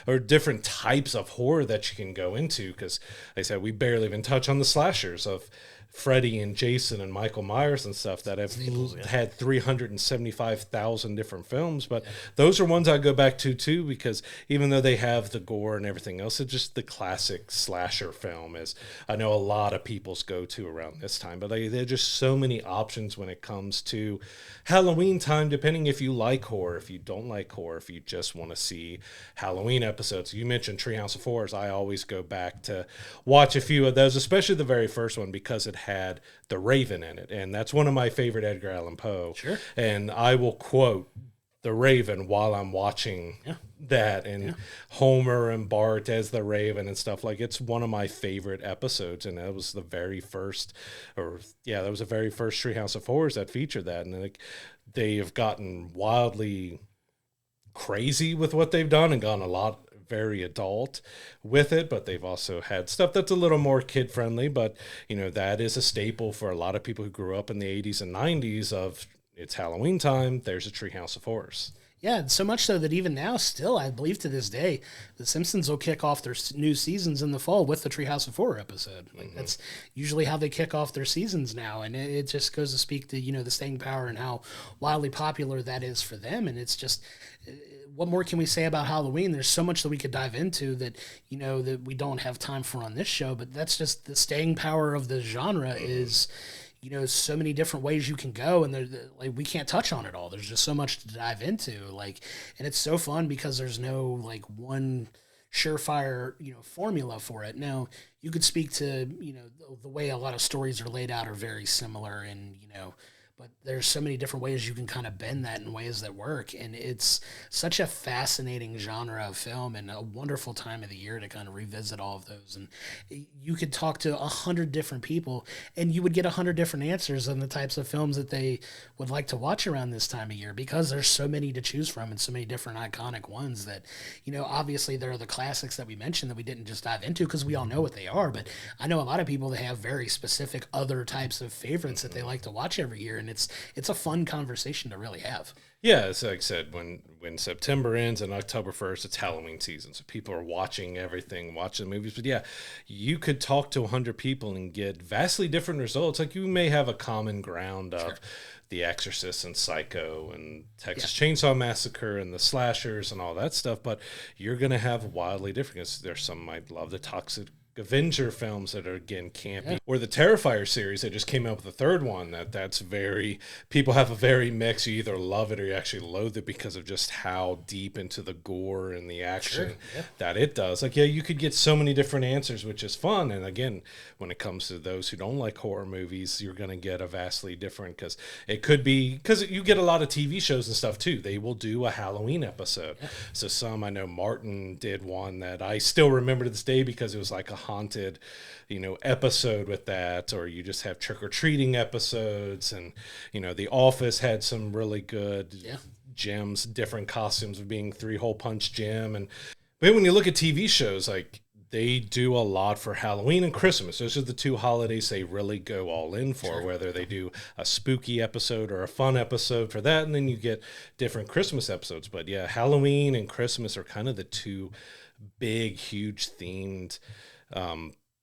or different types of horror that you can go into, because like I said, we barely even touch on the slashers of Freddy and Jason and Michael Myers and stuff that have had 375,000 different films. But those are ones I go back to too, because even though they have the gore and everything else, it's just the classic slasher film, as I know a lot of people's go to around this time. But there are just so many options when it comes to Halloween time, depending if you like horror, if you don't like horror, if you just want to see Halloween episodes. You mentioned Treehouse of Horrors. I always go back to watch a few of those, especially the very first one, because it had the Raven in it, and that's one of my favorite Edgar Allan Poe. Sure. And I will quote the Raven while I'm watching that, and Homer and Bart as the Raven and stuff. Like, it's one of my favorite episodes, and that was the very first, that was the very first Treehouse of Horrors that featured that, and like they have gotten wildly crazy with what they've done and gone a lot very adult with it, but they've also had stuff that's a little more kid friendly. But that is a staple for a lot of people who grew up in the 80s and 90s of it's Halloween time, there's a Treehouse of Horrors. Yeah, so much so that even now, still, I believe to this day, The Simpsons will kick off their new seasons in the fall with the Treehouse of Horror episode. Like, that's usually how they kick off their seasons now, and it just goes to speak to, the staying power and how wildly popular that is for them. And it's just, what more can we say about Halloween? There's so much that we could dive into that, that we don't have time for on this show, but that's just the staying power of the genre is... so many different ways you can go, and like we can't touch on it all. There's just so much to dive into, and it's so fun because there's no one surefire formula for it. Now you could speak to the way a lot of stories are laid out are very similar, and but there's so many different ways you can kind of bend that in ways that work. And it's such a fascinating genre of film and a wonderful time of the year to kind of revisit all of those. And you could talk to 100 different people and you would get 100 different answers on the types of films that they would like to watch around this time of year, because there's so many to choose from and so many different iconic ones that, obviously there are the classics that we mentioned that we didn't just dive into because we all know what they are. But I know a lot of people that have very specific other types of favorites that they like to watch every year. And it's a fun conversation to really have. Yeah, it's like I said, when September ends and October 1st, it's Halloween season. So people are watching everything, watching the movies. But yeah, you could talk to 100 people and get vastly different results. Like, you may have a common ground of The Exorcist and Psycho and Texas Chainsaw Massacre and the slashers and all that stuff. But you're going to have wildly different, because there's some might love the Toxic Avenger films that are, again, campy, or the Terrifier series. They just came out with the third one that's very, people have a very mix. You either love it or you actually loathe it because of just how deep into the gore and the action that it does. Like, you could get so many different answers, which is fun. And again, when it comes to those who don't like horror movies, you're going to get a vastly different, because it could be, because you get a lot of TV shows and stuff too. They will do a Halloween episode. So some, I know Martin did one that I still remember to this day because it was like a haunted episode with that, or you just have trick-or-treating episodes, and The Office had some really good gems, different costumes of being 3-hole punch Jim. But when you look at TV shows, like, they do a lot for Halloween and Christmas. Those are the two holidays they really go all in for, whether they do a spooky episode or a fun episode for that, and then you get different Christmas episodes. But yeah, Halloween and Christmas are kind of the two big, huge themed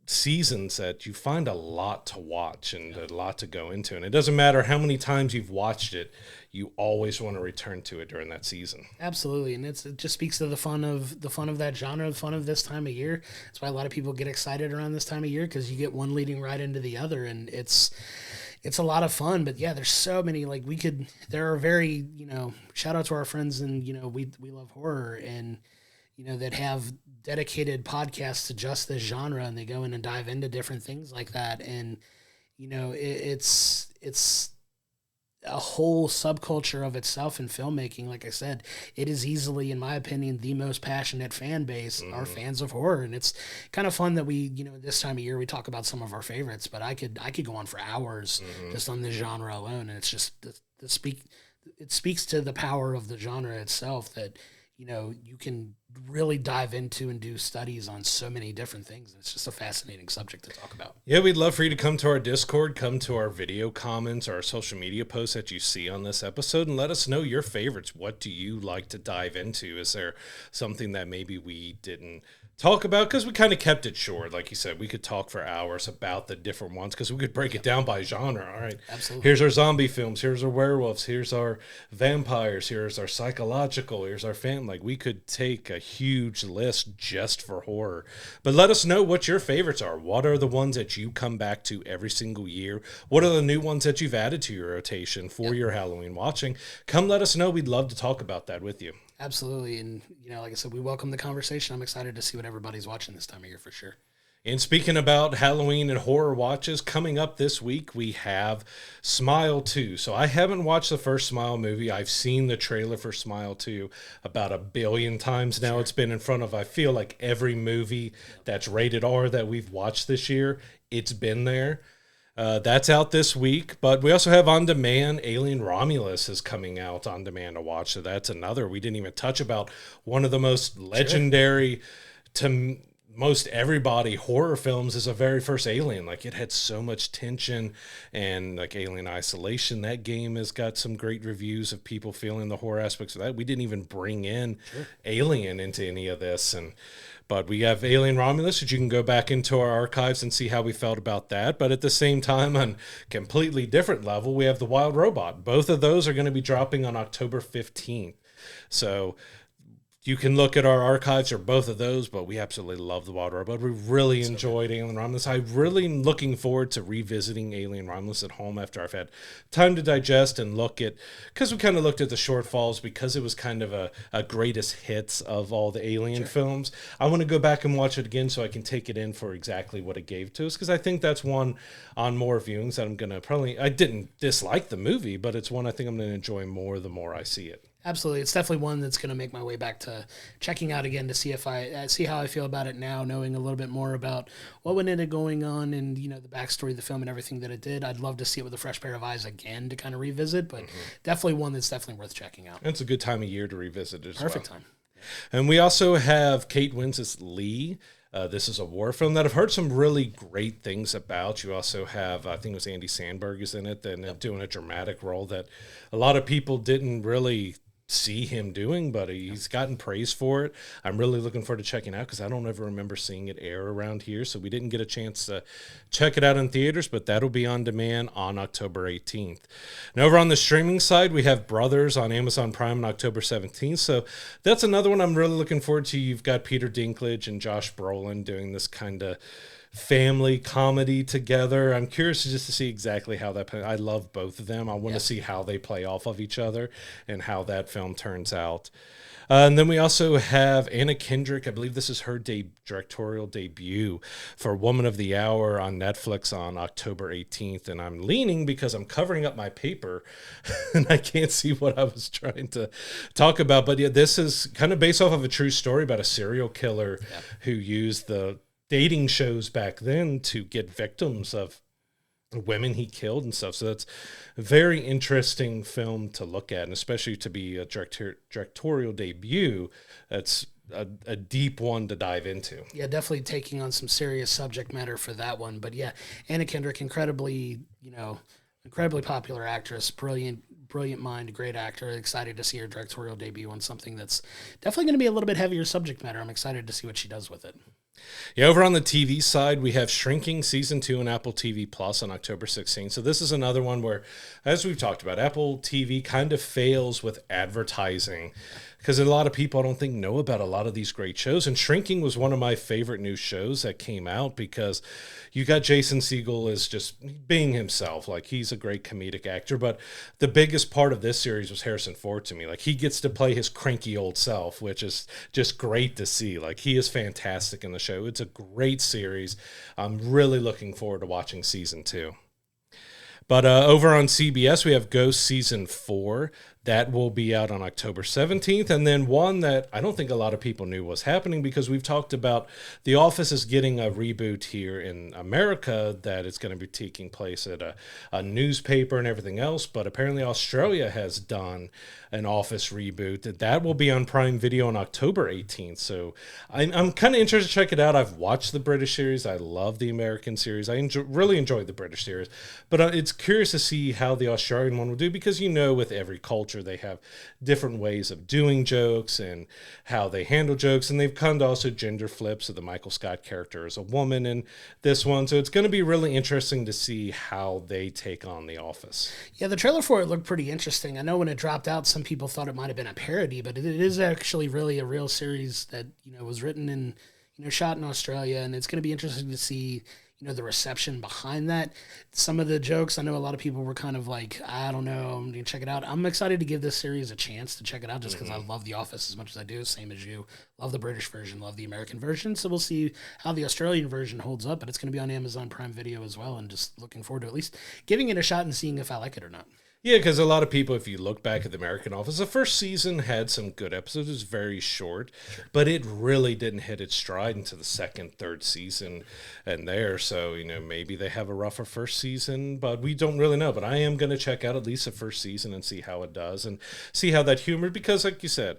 seasons that you find a lot to watch and a lot to go into. And it doesn't matter how many times you've watched it, you always want to return to it during that season. Absolutely. And it just speaks to the fun of that genre, the fun of this time of year. That's why a lot of people get excited around this time of year, because you get one leading right into the other, and it's a lot of fun. But yeah, there's so many, there are very, shout out to our friends and, we love horror, and that have dedicated podcasts to just this genre, and they go in and dive into different things like that. And, it's a whole subculture of itself in filmmaking. Like I said, it is easily, in my opinion, the most passionate fan base are fans of horror. And it's kind of fun that we, this time of year, we talk about some of our favorites, but I could go on for hours just on this genre alone. And it's just, it speaks to the power of the genre itself that, you can really dive into and do studies on so many different things. It's just a fascinating subject to talk about. Yeah, we'd love for you to come to our Discord, come to our video comments, or our social media posts that you see on this episode, and let us know your favorites. What do you like to dive into? Is there something that maybe we didn't talk about? Because we kind of kept it short. Like you said, we could talk for hours about the different ones, because we could break it down by genre. All right, absolutely. Here's our zombie films. Here's our werewolves. Here's our vampires. Here's our psychological. Here's our Like, we could take a huge list just for horror. But let us know what your favorites are. What are the ones that you come back to every single year? What are the new ones that you've added to your rotation for your Halloween watching? Come let us know. We'd love to talk about that with you. Absolutely. And, like I said, we welcome the conversation. I'm excited to see what everybody's watching this time of year for sure. And speaking about Halloween and horror watches, coming up this week, we have Smile 2. So I haven't watched the first Smile movie. I've seen the trailer for Smile 2 about 1 billion times now. Sure. It's been in front of, I feel like, every movie that's rated R that we've watched this year. It's been there. That's out this week. But we also have On Demand. Alien Romulus is coming out on demand to watch. So that's another. We didn't even touch about one of the most legendary to most everybody horror films is a very first Alien. Like, it had so much tension, and like Alien Isolation, that game has got some great reviews of people feeling the horror aspects of that. We didn't even bring in Alien into any of this, but we have Alien Romulus that you can go back into our archives and see how we felt about that. But at the same time, on completely different level, we have The Wild Robot. Both of those are going to be dropping on October 15th. So you can look at our archives or both of those, but we absolutely love The Wild Robot. We really enjoyed Alien Romulus. I'm really looking forward to revisiting Alien Romulus at home after I've had time to digest and look at, because we kind of looked at the shortfalls because it was kind of a greatest hits of all the Alien films. I want to go back and watch it again so I can take it in for exactly what it gave to us, because I think that's one on more viewings that I'm going to probably, I didn't dislike the movie, but it's one I think I'm going to enjoy more the more I see it. Absolutely. It's definitely one that's going to make my way back to checking out again to see if I see how I feel about it now, knowing a little bit more about what went into going on and, you know, the backstory of the film and everything that it did. I'd love to see it with a fresh pair of eyes again to kind of revisit, but definitely one that's definitely worth checking out. And it's a good time of year to revisit it as well. Perfect time. And we also have Kate Winslet's Lee. This is a war film that I've heard some really great things about. You also have, I think it was Andy Samberg is in it, and doing a dramatic role that a lot of people didn't really see him doing, but he's gotten praise for it. I'm really looking forward to checking it out because I don't ever remember seeing it air around here, so we didn't get a chance to check it out in theaters, but that'll be on demand on October 18th. And over on the streaming side, we have Brothers on Amazon Prime on October 17th, so that's another one I'm really looking forward to. You've got Peter Dinklage and Josh Brolin doing this kind of family comedy together. I'm curious just to see exactly how that. I love both of them. I want to see how they play off of each other and how that film turns out. And then we also have Anna Kendrick. I believe this is her directorial debut for Woman of the Hour on Netflix on October 18th. And I'm leaning because I'm covering up my paper and I can't see what I was trying to talk about. But yeah, this is kind of based off of a true story about a serial killer who used the dating shows back then to get victims of women he killed and stuff. So that's a very interesting film to look at, and especially to be a directorial debut. That's a deep one to dive into. Yeah, definitely taking on some serious subject matter for that one. But yeah, Anna Kendrick, incredibly popular actress, brilliant mind, great actor. Excited to see her directorial debut on something that's definitely going to be a little bit heavier subject matter. I'm excited to see what she does with it. Yeah, over on the TV side, we have Shrinking Season 2 on Apple TV Plus on October 16th. So this is another one where, as we've talked about, Apple TV kind of fails with advertising because a lot of people, I don't think, know about a lot of these great shows. And Shrinking was one of my favorite new shows that came out because you got Jason Segel as just being himself. Like, he's a great comedic actor. But the biggest part of this series was Harrison Ford to me. Like, he gets to play his cranky old self, which is just great to see. Like, he is fantastic in the show. It's a great series. I'm really looking forward to watching season 2. But over on CBS, we have Ghost Season 4. That will be out on October 17th. And then one that I don't think a lot of people knew was happening because we've talked about The Office is getting a reboot here in America that it's going to be taking place at a newspaper and everything else. But apparently Australia has done an Office reboot. That will be on Prime Video on October 18th. So I'm kind of interested to check it out. I've watched the British series. I love the American series. I really enjoyed the British series. But it's curious to see how the Australian one will do because, with every culture, they have different ways of doing jokes and how they handle jokes. And they've kind of also gender flips. So the Michael Scott character is a woman in this one. So it's going to be really interesting to see how they take on The Office. Yeah, the trailer for it looked pretty interesting. I know when it dropped out, some people thought it might have been a parody, but it is actually really a real series that, was written and, shot in Australia. And it's going to be interesting to see, the reception behind that. Some of the jokes, I know a lot of people were kind of like, I don't know, I'm going to check it out. I'm excited to give this series a chance to check it out just because I love The Office as much as I do, same as you. Love the British version, love the American version. So we'll see how the Australian version holds up, but it's going to be on Amazon Prime Video as well, and just looking forward to at least giving it a shot and seeing if I like it or not. Yeah, because a lot of people, if you look back at the American Office, the first season had some good episodes. It was very short, but it really didn't hit its stride until the second, third season and there. So, maybe they have a rougher first season, but we don't really know. But I am going to check out at least the first season and see how it does and see how that humor, because like you said,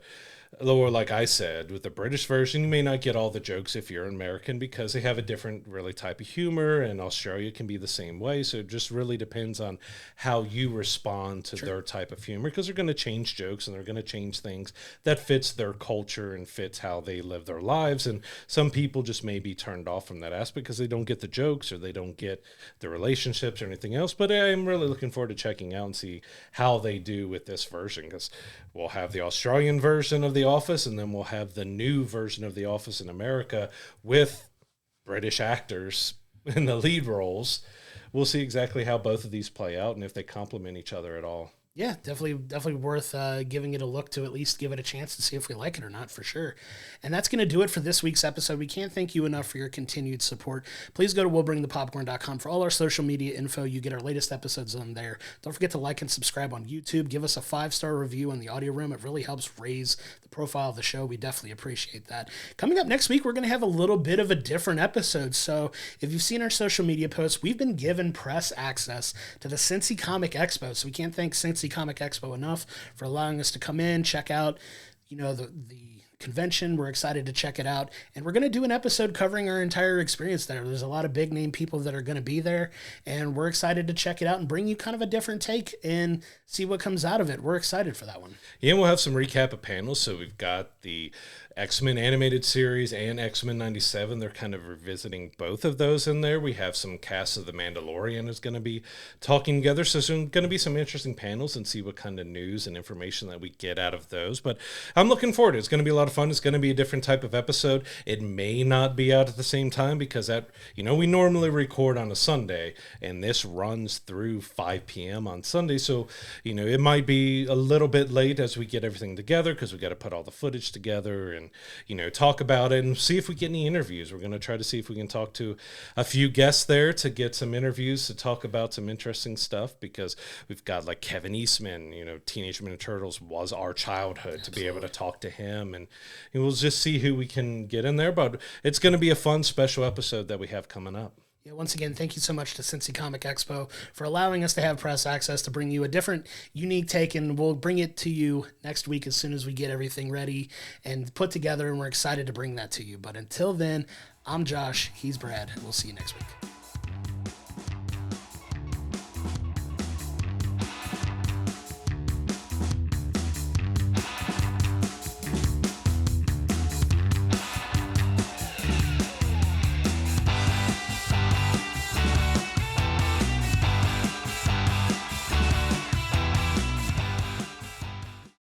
or like I said, with the British version, you may not get all the jokes if you're American because they have a different really type of humor, and Australia can be the same way. So it just really depends on how you respond to their type of humor, because they're going to change jokes and they're going to change things that fits their culture and fits how they live their lives. And some people just may be turned off from that aspect because they don't get the jokes or they don't get the relationships or anything else. But I'm really looking forward to checking out and see how they do with this version, because we'll have the Australian version of The Office, and then we'll have the new version of The Office in America with British actors in the lead roles. We'll see exactly how both of these play out and if they complement each other at all. Yeah, definitely worth giving it a look, to at least give it a chance to see if we like it or not, for sure. And that's going to do it for this week's episode. We can't thank you enough for your continued support. Please go to willbringthepopcorn.com for all our social media info. You get our latest episodes on there. Don't forget to like and subscribe on YouTube. Give us a 5-star review on the audio room. It really helps raise the profile of the show. We definitely appreciate that. Coming up next week, we're going to have a little bit of a different episode. So if you've seen our social media posts, we've been given press access to the Cincy Comic Expo. So we can't thank Cincy Comic Expo enough for allowing us to come in, check out, the convention. We're excited to check it out, and we're going to do an episode covering our entire experience there. There's a lot of big name people that are going to be there, and we're excited to check it out and bring you kind of a different take and see what comes out of it. We're excited for that one. Yeah, we'll have some recap of panels. So we've got the X-Men animated series and X-Men 97. They're kind of revisiting both of those in there. We have some cast of The Mandalorian is going to be talking together. So there's going to be some interesting panels and see what kind of news and information that we get out of those. But I'm looking forward to it. It's going to be a lot of fun. It's going to be a different type of episode. It may not be out at the same time because we normally record on a Sunday, and this runs through 5 p.m. on Sunday. So, it might be a little bit late as we get everything together because we got to put all the footage together and talk about it and see if we get any interviews. We're going to try to see if we can talk to a few guests there to get some interviews to talk about some interesting stuff, because we've got like Kevin Eastman, Teenage Mutant Ninja Turtles was our childhood. Absolutely. To be able to talk to him, and we'll just see who we can get in there. But it's going to be a fun special episode that we have coming up. Yeah, once again, thank you so much to Cincy Comic Expo for allowing us to have press access to bring you a different, unique take, and we'll bring it to you next week as soon as we get everything ready and put together, and we're excited to bring that to you. But until then, I'm Josh, he's Brad, and we'll see you next week.